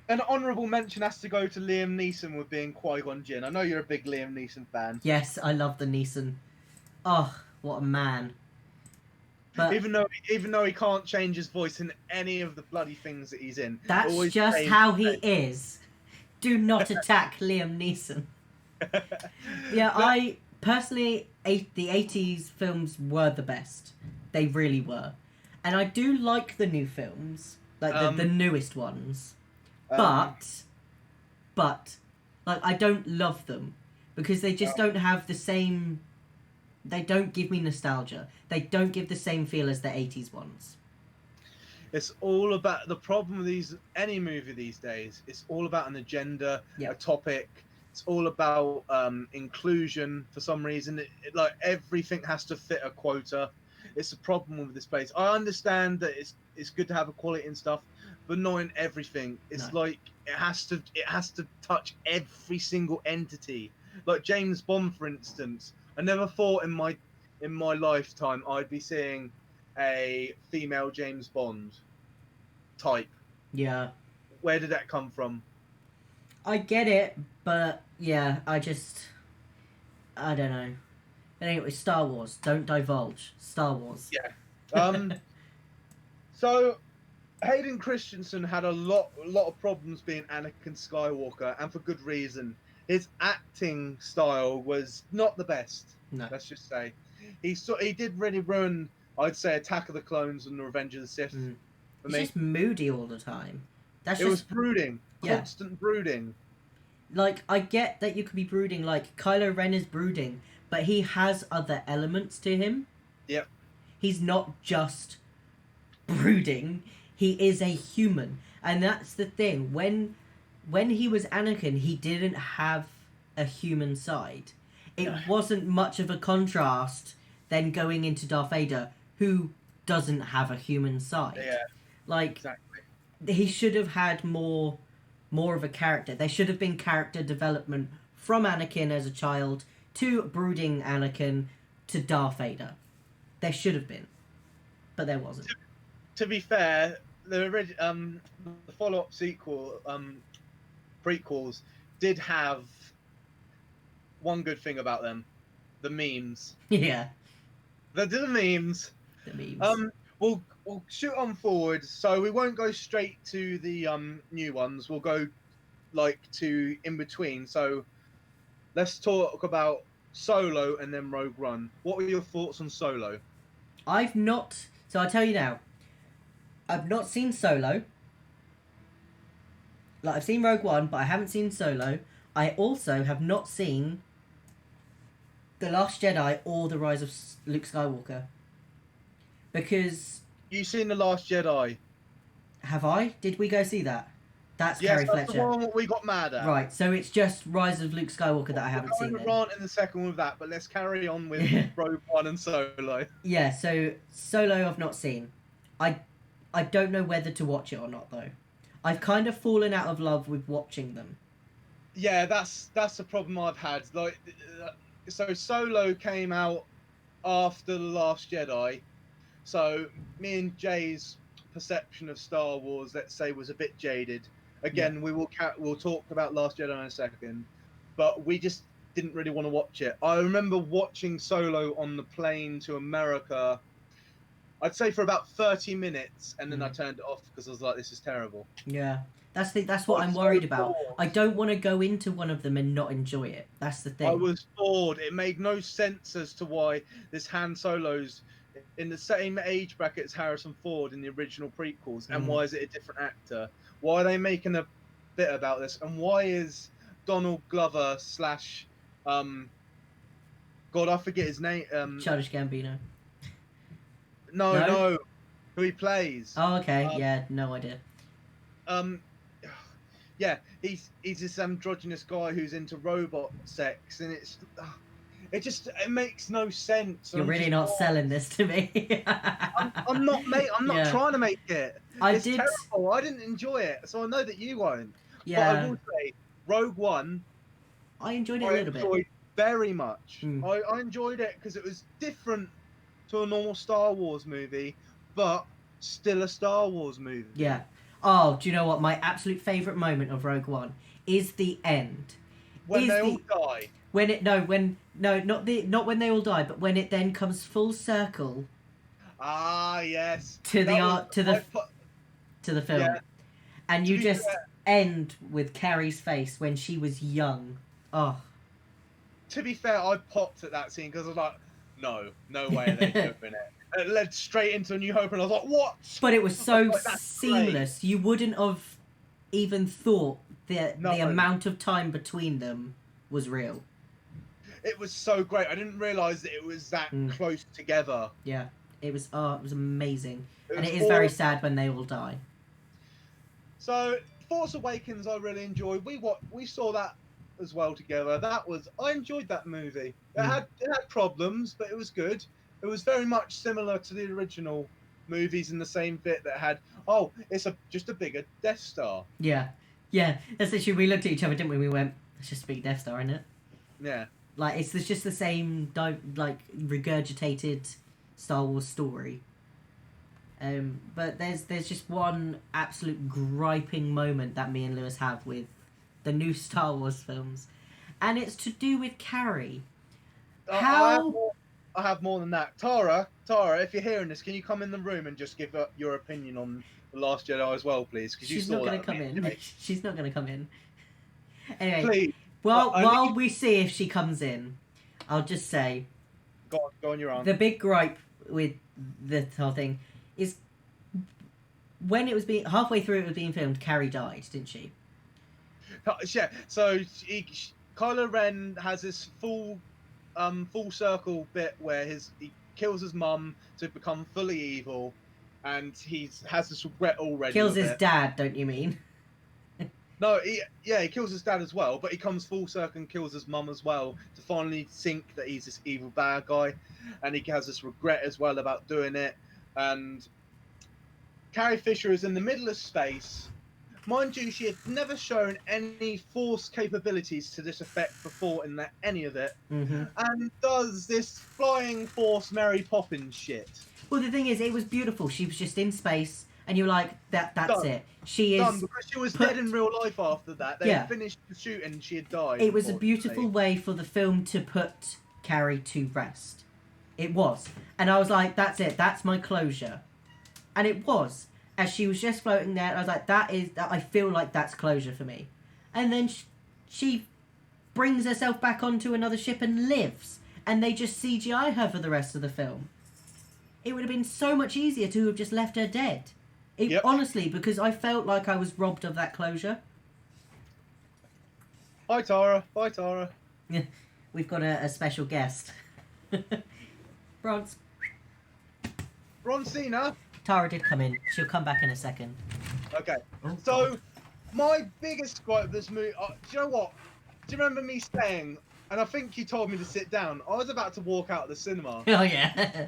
An honourable mention has to go to Liam Neeson with being Qui-Gon Jinn. I know you're a big Liam Neeson fan. Yes, I love the Neeson. Oh, what a man. But Even though he can't change his voice in any of the bloody things that he's in. that's always just saying- how he is. Do not attack Liam Neeson. Yeah, I personally, the 80s films were the best. They really were. And I do like the new films, like the newest ones. But, like, I don't love them because they just don't have the same. They don't give me nostalgia. They don't give the same feel as the 80s ones. It's all about the problem with any movie these days. It's all about an agenda, a topic. It's all about inclusion for some reason. Like everything has to fit a quota. It's a problem with this place. I understand that it's good to have equality and stuff, but not in everything. It's like it has to touch every single entity. Like James Bond, for instance. I never thought in my lifetime I'd be seeing a female James Bond type. Yeah. Where did that come from? I get it, but yeah, I don't know. But anyway, Star Wars. Don't divulge. Star Wars. Yeah. So Hayden Christensen had a lot of problems being Anakin Skywalker, and for good reason. His acting style was not the best. No. Let's just say he did really ruin, I'd say, Attack of the Clones and the Revenge of the Sith. For He's me, just moody all the time. it was brooding, constant brooding. Like, I get that you could be brooding, like, Kylo Ren is brooding, but he has other elements to him. Yep. He's not just brooding, he is a human. And that's the thing. When he was Anakin, he didn't have a human side. It wasn't much of a contrast than going into Darth Vader, who doesn't have a human side. Yeah. Like, Exactly. he should have had more of a character. There should have been character development from Anakin as a child to brooding Anakin to Darth Vader. There should have been, but there wasn't. To be fair, the follow-up prequels did have one good thing about them: the memes. Yeah, The memes. the memes. We'll shoot on forward, so we won't go straight to the new ones. We'll go like to in between. So let's talk about Solo and then Rogue One. What were your thoughts on Solo? I've not. So I'll tell you now. I've not seen Solo. Like, I've seen Rogue One, but I haven't seen Solo. I also have not seen The Last Jedi or The Rise of Luke Skywalker. Because... You seen The Last Jedi? Have I? Did we go see that? That's Yes, Carrie that's Fletcher. the one that we got mad at. Right, so it's just Rise of Luke Skywalker that I haven't I'm seen going then. to rant in the second with that, but let's carry on with Rogue One and Solo. Yeah, so Solo I've not seen. I don't know whether to watch it or not, though. I've kind of fallen out of love with watching them. Yeah, that's the problem I've had. Like, so Solo came out after The Last Jedi. So me and Jay's perception of Star Wars, let's say, was a bit jaded. Again, we'll talk about Last Jedi in a second, but we just didn't really want to watch it. I remember watching Solo on the plane to America, I'd say for about 30 minutes, and then I turned it off because I was like, this is terrible. Yeah. That's what I'm worried about. I don't want to go into one of them and not enjoy it. That's the thing. I was bored. It made no sense as to why this Han Solo's in the same age bracket as Harrison Ford in the original prequels, and why is it a different actor? Why are they making a bit about this? And why is Donald Glover slash God, I forget his name. Childish Gambino. No, who he plays. Oh, okay. Yeah, no idea. Yeah, he's this androgynous guy who's into robot sex, and it makes no sense. You're really not selling this to me. I'm not, mate. I'm not trying to make it. It's did. terrible. I didn't enjoy it, so I know that you won't. Yeah. But I will say, Rogue One, I enjoyed it a little bit. Very much. I enjoyed it because it was different to a normal Star Wars movie, but still a Star Wars movie. Yeah. Oh, do you know what? My absolute favourite moment of Rogue One is the end. When they all die. Not when they all die, but when it then comes full circle. Ah, yes. To the film, yeah. And you just end with Carrie's face when she was young. Oh. To be fair, I popped at that scene because I was like, no way are they doing it. It led straight into A New Hope, and I was like, what? But it was so like, seamless. Great. You wouldn't have even thought the amount of time between them was real. It was so great. I didn't realise that it was that close together. Yeah, it was amazing. And it is very sad when they all die. So, Force Awakens I really enjoyed. We saw that as well together. I enjoyed that movie. It had problems, but it was good. It was very much similar to the original movies in the same bit that had, it's just a bigger Death Star. Yeah. Yeah, that's literally, we looked at each other, didn't we? We went, it's just a big Death Star, isn't it? Yeah. Like, it's just the same, like, regurgitated Star Wars story. But there's just one absolute griping moment that me and Lewis have with the new Star Wars films. And it's to do with Carrie. I have more than that. Tara, if you're hearing this, can you come in the room and just give your opinion on The Last Jedi as well, please? Because she's not going to come in. She's not going to come in. Anyway, please. While we see if she comes in, I'll just say... Go on, you're on. The big gripe with the whole thing is when it was halfway through it was being filmed, Carrie died, didn't she? Yeah, so Kylo Ren has this full circle bit where he kills his mum to become fully evil, and he has this regret already. Kills his dad, don't you mean? No, he kills his dad as well, but he comes full circle and kills his mum as well to finally think that he's this evil bad guy, and he has this regret as well about doing it. And Carrie Fisher is in the middle of space. Mind you, she had never shown any force capabilities to this effect before in any of it, and does this flying force Mary Poppins shit. Well, the thing is, it was beautiful. She was just in space, and you're like, that's Done. it. She is done, because she was dead in real life after that. They had finished the shoot and she had died. It was a beautiful way for the film to put Carrie to rest. It was. And I was like, that's it. That's my closure. And it was. As she was just floating there, I was like, I feel like that's closure for me. And then she brings herself back onto another ship and lives. And they just CGI her for the rest of the film. It would have been so much easier to have just left her dead. Honestly, because I felt like I was robbed of that closure. Bye, Tara. Bye, Tara. We've got a special guest. Bronze. Broncina. Tara did come in. She'll come back in a second. Okay. So, my biggest gripe of this movie... do you know what? Do you remember me saying... And I think you told me to sit down. I was about to walk out of the cinema. Oh, yeah.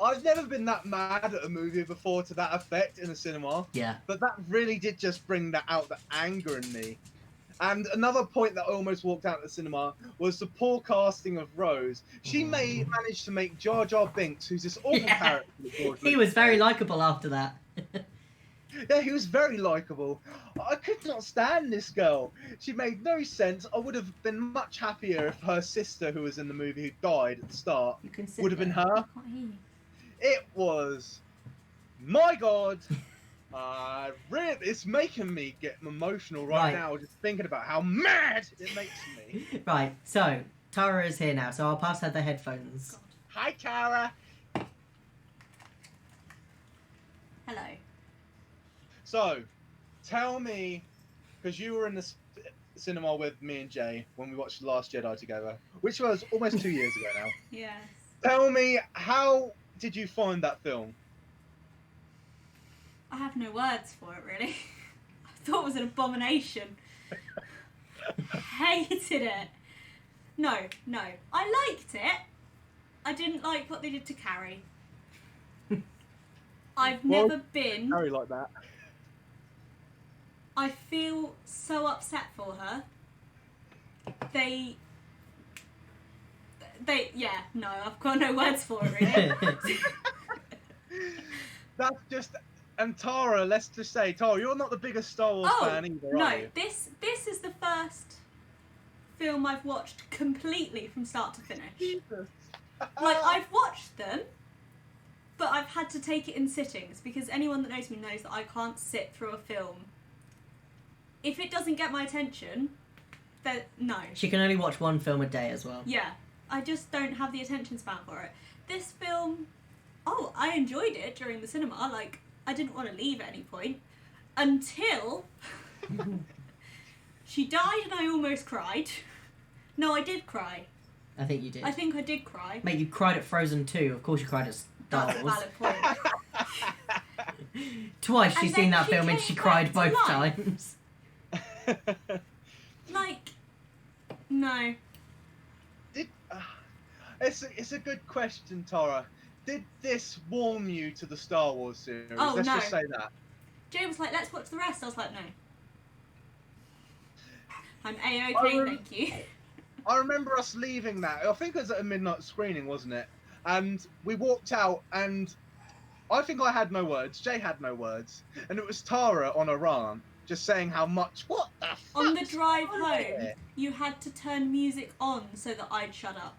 I've never been that mad at a movie before to that effect in a cinema. Yeah. But that really did just bring that out, the anger in me. And another point that I almost walked out of the cinema was the poor casting of Rose. She managed to make Jar Jar Binks, who's this awful character. He was very likeable after that. Yeah, he was very likable. I could not stand this girl. She made no sense. I would have been much happier if her sister, who was in the movie, who died at the start, would have been her. It was, my God. Really, it's making me get emotional right now just thinking about how mad it makes me. Right, so Tara is here now, so I'll pass her the headphones. God. Hi, Tara. Hello. So, tell me, because you were in the cinema with me and Jay when we watched The Last Jedi together, which was almost 2 years ago now. Yes. Tell me, how did you find that film? I have no words for it, really. I thought it was an abomination. Hated it. No. I liked it. I didn't like what they did to Carrie. I've never been... Carrie like that. I feel so upset for her. No, I've got no words for it, really. That's just... And Tara, let's just say, Tara, you're not the biggest Star Wars fan either, are you? This is the first film I've watched completely from start to finish. Jesus. Like, I've watched them, but I've had to take it in sittings, because anyone that knows me knows that I can't sit through a film. If it doesn't get my attention, then no. She can only watch one film a day as well. Yeah, I just don't have the attention span for it. This film, I enjoyed it during the cinema, like... I didn't want to leave at any point until she died and I almost cried. No, I did cry. I think you did. I think I did cry. Mate, you cried at Frozen 2. Of course you cried at Star That's a Wars. valid point. Twice she's And seen then that she film and came she back cried to both life. times. Like, no. It's a good question, Tara. Did this warm you to the Star Wars series? Oh, Let's no. just say that. Jay was like, let's watch the rest. I was like, no. I'm A-okay, thank you. I remember us leaving that. I think it was at a midnight screening, wasn't it? And we walked out, and I think I had no words. Jay had no words, and it was Tara on a rant, just saying how much. What the fuck? On the drive home, you had to turn music on so that I'd shut up.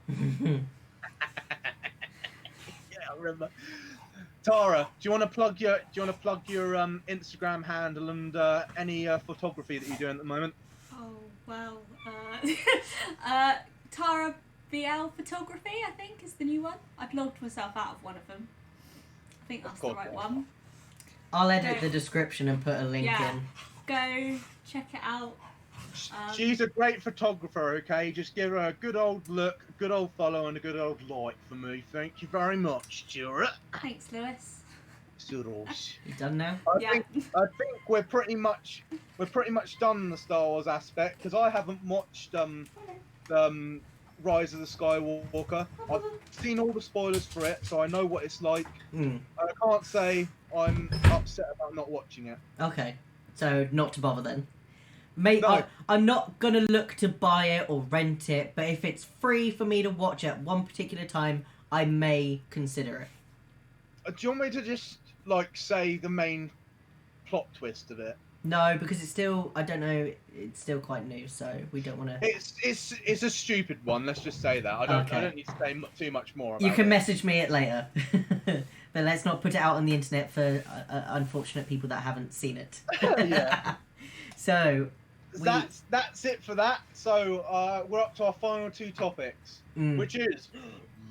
I remember. Tara, do you want to plug your Instagram handle and any photography that you're doing at the moment? Oh well, Tara BL Photography, I think, is the new one. I've logged myself out of one of them. I think that's the right one. I'll edit the description and put a link in. Go check it out. She's a great photographer, okay? Just give her a good old look, a good old follow, and a good old like for me. Thank you very much, Stuart. Thanks, Lewis. Stuart. You done now? I think we're pretty much done the Star Wars aspect, because I haven't watched Rise of the Skywalker. I've seen all the spoilers for it, so I know what it's like. I can't say I'm upset about not watching it. Okay, so not to bother then. Mate, No. I'm not going to look to buy it or rent it, but if it's free for me to watch at one particular time, I may consider it. Do you want me to just, like, say the main plot twist of it? No, because it's still, I don't know, it's still quite new, so we don't want to... It's a stupid one, let's just say that. I don't need to say too much more about it. You can message me it later. But let's not put it out on the internet for unfortunate people that haven't seen it. Yeah. So... That's it for that. So we're up to our final two topics, which is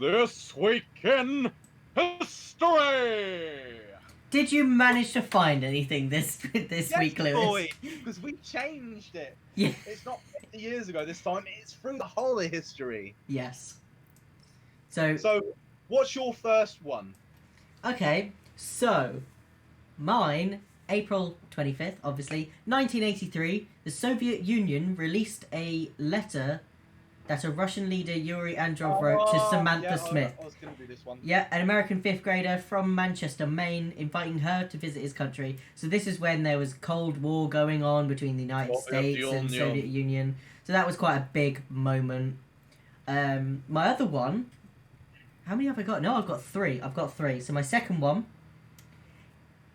This Week in History. Did you manage to find anything this week, Lewis? Boy, because we changed it. Yeah. It's not 50 years ago this time. It's through the whole of history. Yes. So what's your first one? Okay, so mine, April 25th, obviously, 1983, the Soviet Union released a letter that a Russian leader, Yuri Androv, wrote to Samantha Smith. I was going to do this one. Yeah, an American 5th grader from Manchester, Maine, inviting her to visit his country. So this is when there was Cold War going on between the United States and Soviet Union. So that was quite a big moment. My other one... How many have I got? No, I've got 3. So my second one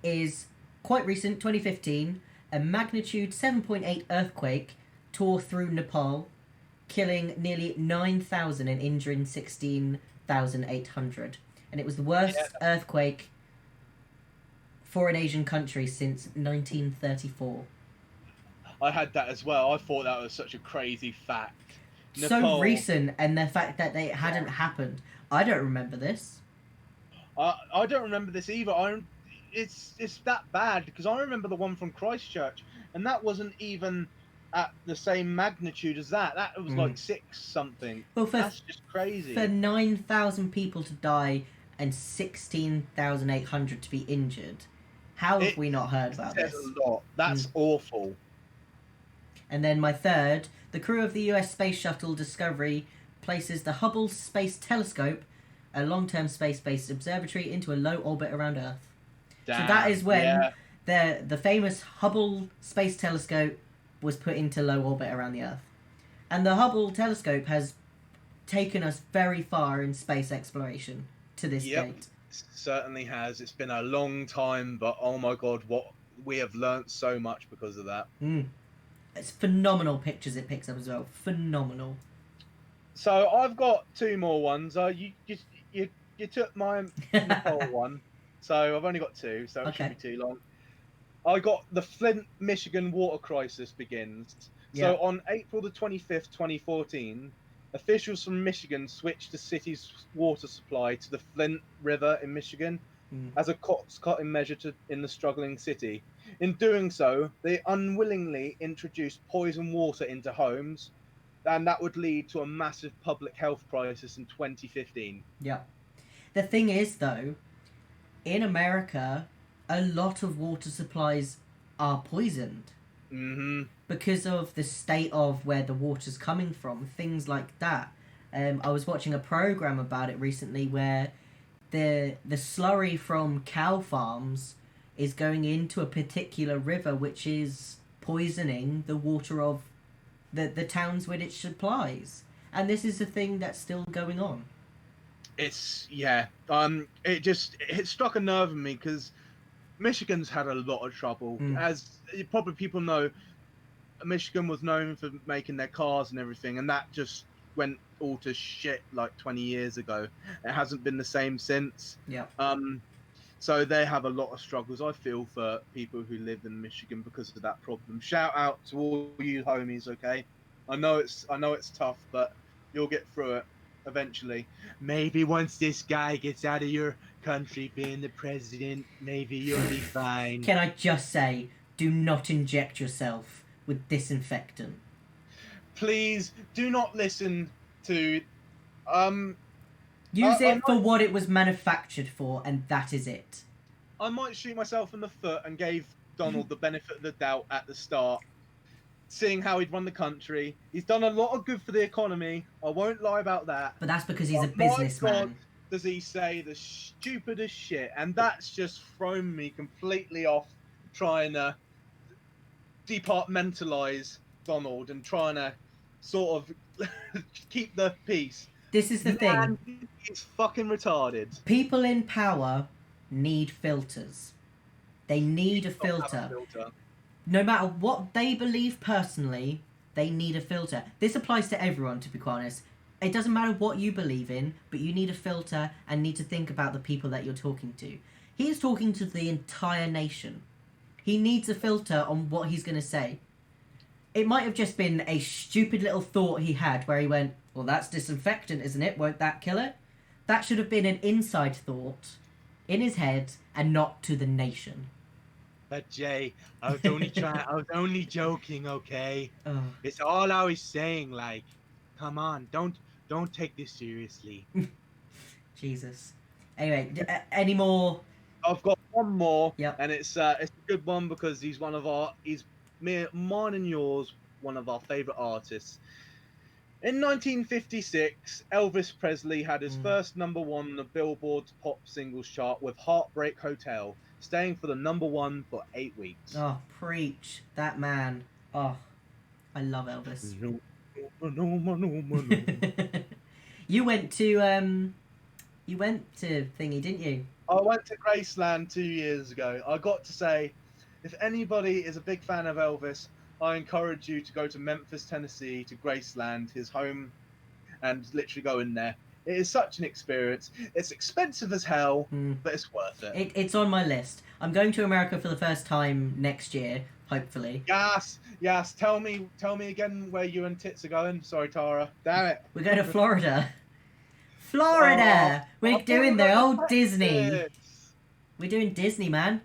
is quite recent, 2015. A magnitude 7.8 earthquake tore through Nepal, killing nearly 9,000 and injuring 16,800. And it was the worst earthquake for an Asian country since 1934. I had that as well. I thought that was such a crazy fact. So recent, and the fact that it hadn't happened. I don't remember this. I don't remember this either. It's that bad because I remember the one from Christchurch, and that wasn't even at the same magnitude as that. That was like 6 something. Well, that's just crazy. For 9,000 people to die and 16,800 to be injured, how have we not heard about this? A lot. That's awful. And then my third, the crew of the US Space Shuttle Discovery places the Hubble Space Telescope, a long-term space-based observatory, into a low orbit around Earth. Damn, so that is when the famous Hubble Space Telescope was put into low orbit around the Earth. And the Hubble Telescope has taken us very far in space exploration to this date. Certainly has. It's been a long time, but oh my god, what we have learnt so much because of that. It's phenomenal pictures it picks up as well. Phenomenal. So I've got 2 more ones. You took my Nepal one, so I've only got 2, so it shouldn't be too long. I got the Flint, Michigan water crisis begins. So on April the 25th, 2014, officials from Michigan switched the city's water supply to the Flint River in Michigan as a cost-cutting measure in the struggling city. In doing so, they unwillingly introduced poison water into homes, and that would lead to a massive public health crisis in 2015. Yeah. The thing is, though, in America, a lot of water supplies are poisoned. Because of the state of where the water's coming from, things like that. I was watching a program about it recently where the slurry from cow farms is going into a particular river which is poisoning the water of the towns which it supplies. And this is a thing that's still going on. It struck a nerve in me because Michigan's had a lot of trouble. As probably people know, Michigan was known for making their cars and everything, and that just went all to shit like 20 years ago. It hasn't been the same since. So they have a lot of struggles. I feel for people who live in Michigan because of that problem. Shout out to all you homies, okay? I know it's tough, but you'll get through it eventually. Maybe once this guy gets out of your country being the president, maybe you'll be fine. Can I just say, do not inject yourself with disinfectant. Please do not listen to use it for what it was manufactured for, and that is it. I might shoot myself in the foot and gave Donald the benefit of the doubt at the start, seeing how he'd run the country. He's done a lot of good for the economy. I won't lie about that. But that's because he's a businessman. My God, does he say the stupidest shit? And that's just thrown me completely off trying to departmentalize Donald and trying to sort of keep the peace. This is the thing. He's fucking retarded. People in power need filters. They need a filter. No matter what they believe personally, they need a filter. This applies to everyone, to be quite honest. It doesn't matter what you believe in, but you need a filter and need to think about the people that you're talking to. He is talking to the entire nation. He needs a filter on what he's going to say. It might have just been a stupid little thought he had where he went, well, that's disinfectant, isn't it? Won't that kill it? That should have been an inside thought in his head and not to the nation. But Jay, I was only joking, okay? Oh. It's all I was saying, like, come on, don't take this seriously. Jesus. Anyway, any more? I've got one more, yep. And it's a good one because he's mine and yours, one of our favourite artists. In 1956, Elvis Presley had his first #1 on the Billboard Pop Singles Chart with Heartbreak Hotel, staying for the #1 for 8 weeks. Oh, preach. That man. Oh, I love Elvis. You went to thingy, didn't you? I went to Graceland 2 years ago. I got to say, if anybody is a big fan of Elvis, I encourage you to go to Memphis, Tennessee, to Graceland, his home, and literally go in there. It is such an experience. It's expensive as hell, but it's worth it. It's on my list. I'm going to America for the first time next year, hopefully. Yes. Tell me again where you and Tits are going. Sorry, Tara. Damn it. We're going to Florida. Florida! We're doing the old Disney. We're doing Disney, man.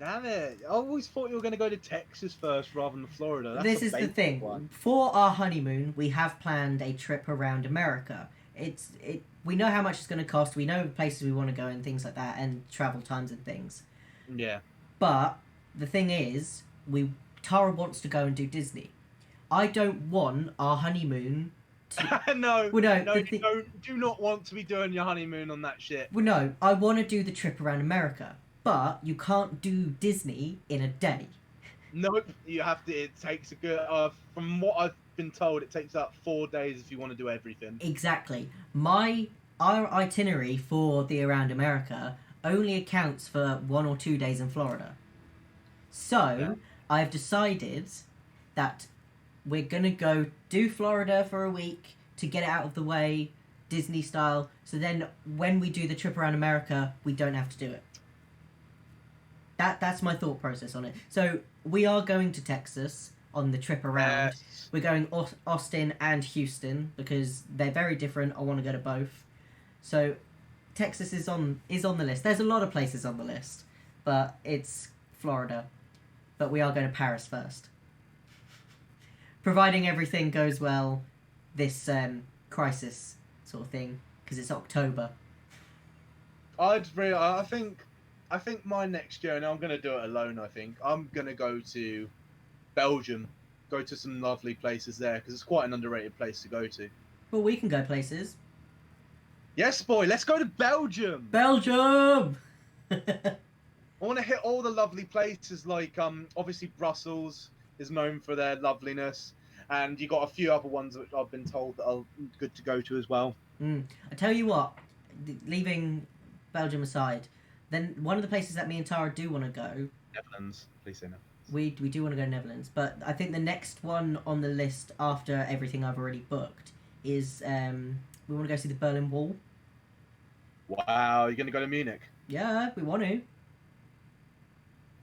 Damn it. I always thought you were going to go to Texas first rather than Florida. That's this is the thing. One. For our honeymoon, we have planned a trip around America. We know how much it's going to cost. We know the places we want to go and things like that, and travel times and things. Yeah. But the thing is, Tara wants to go and do Disney. I don't want our honeymoon to... No, you do not want to be doing your honeymoon on that shit. Well, no, I want to do the trip around America. But you can't do Disney in a day. Nope, you have to. It takes a good. From what I've been told, it takes about 4 days if you want to do everything. Exactly. Our itinerary for the around America only accounts for 1 or 2 days in Florida. So I've decided that we're gonna go do Florida for a week to get it out of the way, Disney style. So then when we do the trip around America, we don't have to do it. That's my thought process on it. So we are going to Texas on the trip around. Yes. We're going Austin and Houston because they're very different. I want to go to both. So Texas is on the list. There's a lot of places on the list, but it's Florida. But we are going to Paris first. Providing everything goes well, this crisis sort of thing, because it's October. I think my next year, and I'm going to do it alone, I think. I'm going to go to Belgium. Go to some lovely places there, because it's quite an underrated place to go to. Well, we can go places. Yes, boy, let's go to Belgium! Belgium! I want to hit all the lovely places, like, obviously Brussels is known for their loveliness, and you got a few other ones which I've been told that are good to go to as well. I tell you what, leaving Belgium aside, then one of the places that me and Tara do want to go... Netherlands. Please say no. We do want to go to Netherlands, but I think the next one on the list after everything I've already booked is we want to go see the Berlin Wall. Wow, you're going to go to Munich? Yeah, we want to.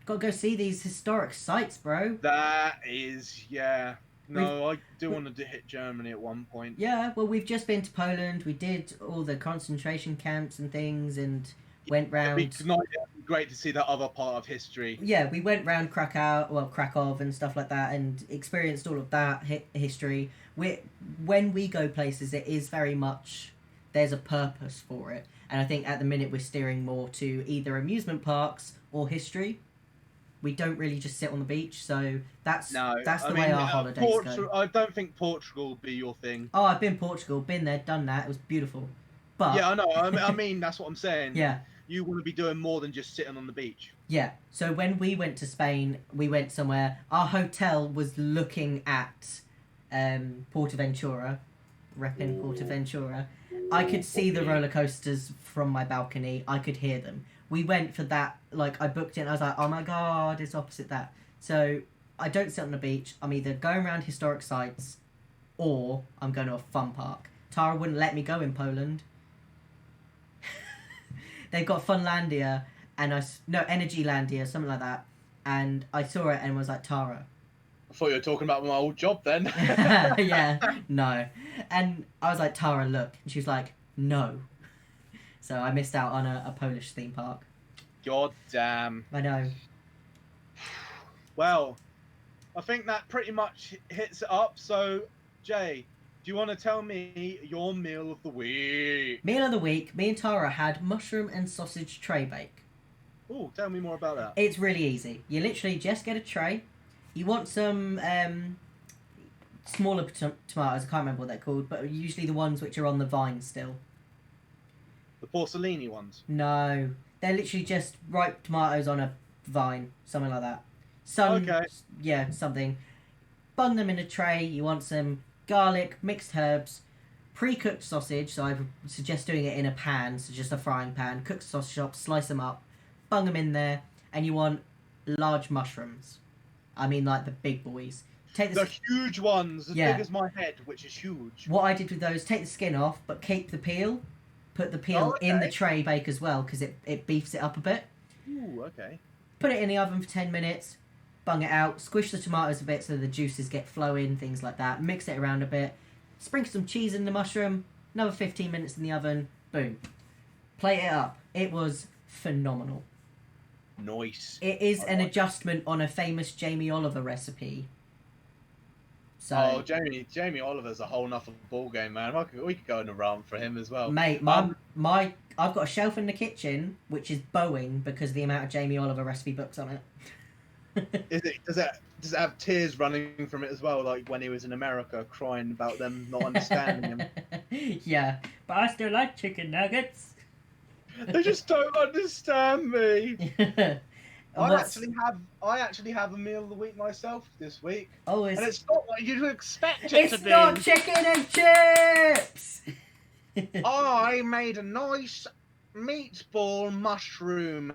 Got to go see these historic sites, bro. That is, yeah. No, I do want to hit Germany at one point. Yeah, well, we've just been to Poland. We did all the concentration camps and things and went round... It'd be great to see that other part of history. Yeah, we went round Krakow and stuff like that and experienced all of that history. When we go places, it is very much... There's a purpose for it. And I think at the minute we're steering more to either amusement parks or history. We don't really just sit on the beach, so that's the way our holidays go. I don't think Portugal will be your thing. Oh, I've been Portugal, been there, done that. It was beautiful. But yeah, I know. I mean, that's what I'm saying. Yeah. You want to be doing more than just sitting on the beach. Yeah. So when we went to Spain, we went somewhere. Our hotel was looking at Portaventura, repping Portaventura. I could see the roller coasters from my balcony. I could hear them. We went for that, like, I booked it and I was like, oh my god, it's opposite that. So I don't sit on the beach. I'm either going around historic sites or I'm going to a fun park. Tara wouldn't let me go in Poland. They've got Funlandia and Energylandia, something like that. And I saw it and was like, Tara. I thought you were talking about my old job then. Yeah, no. And I was like, Tara, look. And she was like, no. So I missed out on a Polish theme park. God damn. I know. Well, I think that pretty much hits it up. So, Jay, do you want to tell me your meal of the week? Meal of the week, me and Tara had mushroom and sausage tray bake. Oh, tell me more about that. It's really easy. You literally just get a tray. You want some smaller tomatoes. I can't remember what they're called, but usually the ones which are on the vine still. The porcelainy ones. No, they're literally just ripe tomatoes on a vine, something like that. Okay. Yeah, something. Bung them in a tray. You want some garlic, mixed herbs, pre-cooked sausage. So I would suggest doing it in a pan, so just a frying pan. Cook the sausage up, slice them up, bung them in there, and you want large mushrooms. I mean, like the big boys. Take the huge ones, as big as my head, which is huge. What I did with those, take the skin off, but keep the peel. Put the peel in the tray bake as well, because it beefs it up a bit. Ooh, okay. Put it in the oven for 10 minutes, bung it out, squish the tomatoes a bit so the juices get flowing, things like that. Mix it around a bit, sprinkle some cheese in the mushroom, another 15 minutes in the oven, boom. Plate it up. It was phenomenal. Nice. It is an adjustment on a famous Jamie Oliver recipe. So, Jamie Oliver's a whole nother ball game, man. We could go in a rant for him as well, mate. I've got a shelf in the kitchen which is bowing because of the amount of Jamie Oliver recipe books on it. Does it have tears running from it as well, like when he was in America crying about them not understanding him? Yeah, but I still like chicken nuggets. They just don't understand me. I actually have a meal of the week myself this week. Oh, and it's not what you'd expect it to be. It's not chicken and chips. I made a nice meatball mushroom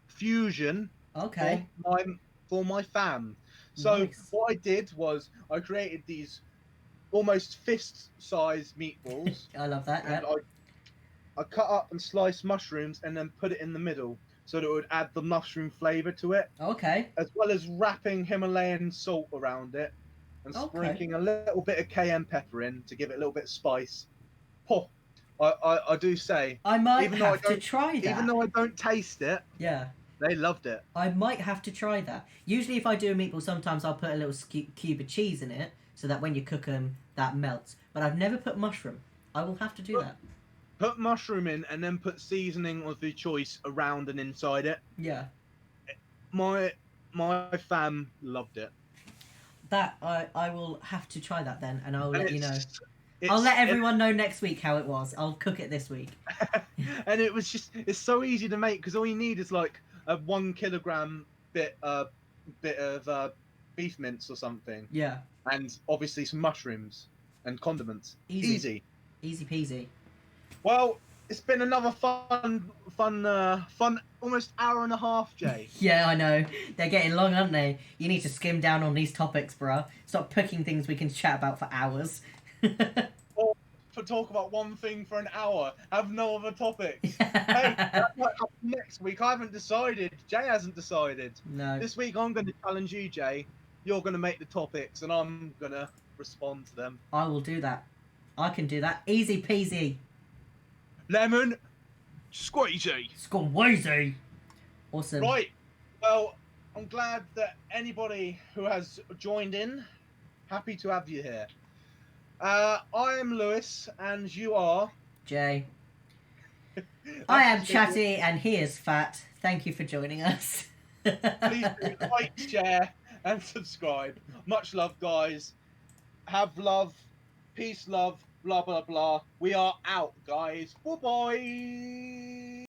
fusion. Okay. For my fam. So what I did was I created these almost fist-sized meatballs. I love that. And I cut up and sliced mushrooms and then put it in the middle so that it would add the mushroom flavour to it. Okay. As well as wrapping Himalayan salt around it and sprinkling a little bit of cayenne pepper in to give it a little bit of spice. Oh, I do say. I might have to try that. Even though I don't taste it. Yeah. They loved it. I might have to try that. Usually if I do a meatball, sometimes I'll put a little cube of cheese in it so that when you cook them, that melts. But I've never put mushroom. I will have to do that. Put mushroom in and then put seasoning of your choice around and inside it. Yeah. My fam loved it. That I will have to try that then, and I'll let you know. I'll let everyone know next week how it was. I'll cook it this week. And it's so easy to make because all you need is like a 1 kilogram bit of beef mince or something. Yeah. And obviously some mushrooms and condiments. Easy peasy. Well, it's been another fun, almost hour and a half, Jay. Yeah, I know. They're getting long, aren't they? You need to skim down on these topics, bruh. Stop picking things we can chat about for hours. Or to talk about one thing for an hour, have no other topics. Hey, that might happen next week. I haven't decided. Jay hasn't decided. No. This week I'm going to challenge you, Jay. You're going to make the topics, and I'm going to respond to them. I will do that. I can do that. Easy peasy. Lemon squeezy. Squeezy. Awesome. Right. Well, I'm glad that anybody who has joined in, happy to have you here. I am Lewis, and you are... Jay. I am Chatty, and he is Fat. Thank you for joining us. Please do like, share, and subscribe. Much love, guys. Have love. Peace, love. Blah, blah, blah. We are out, guys. Bye-bye.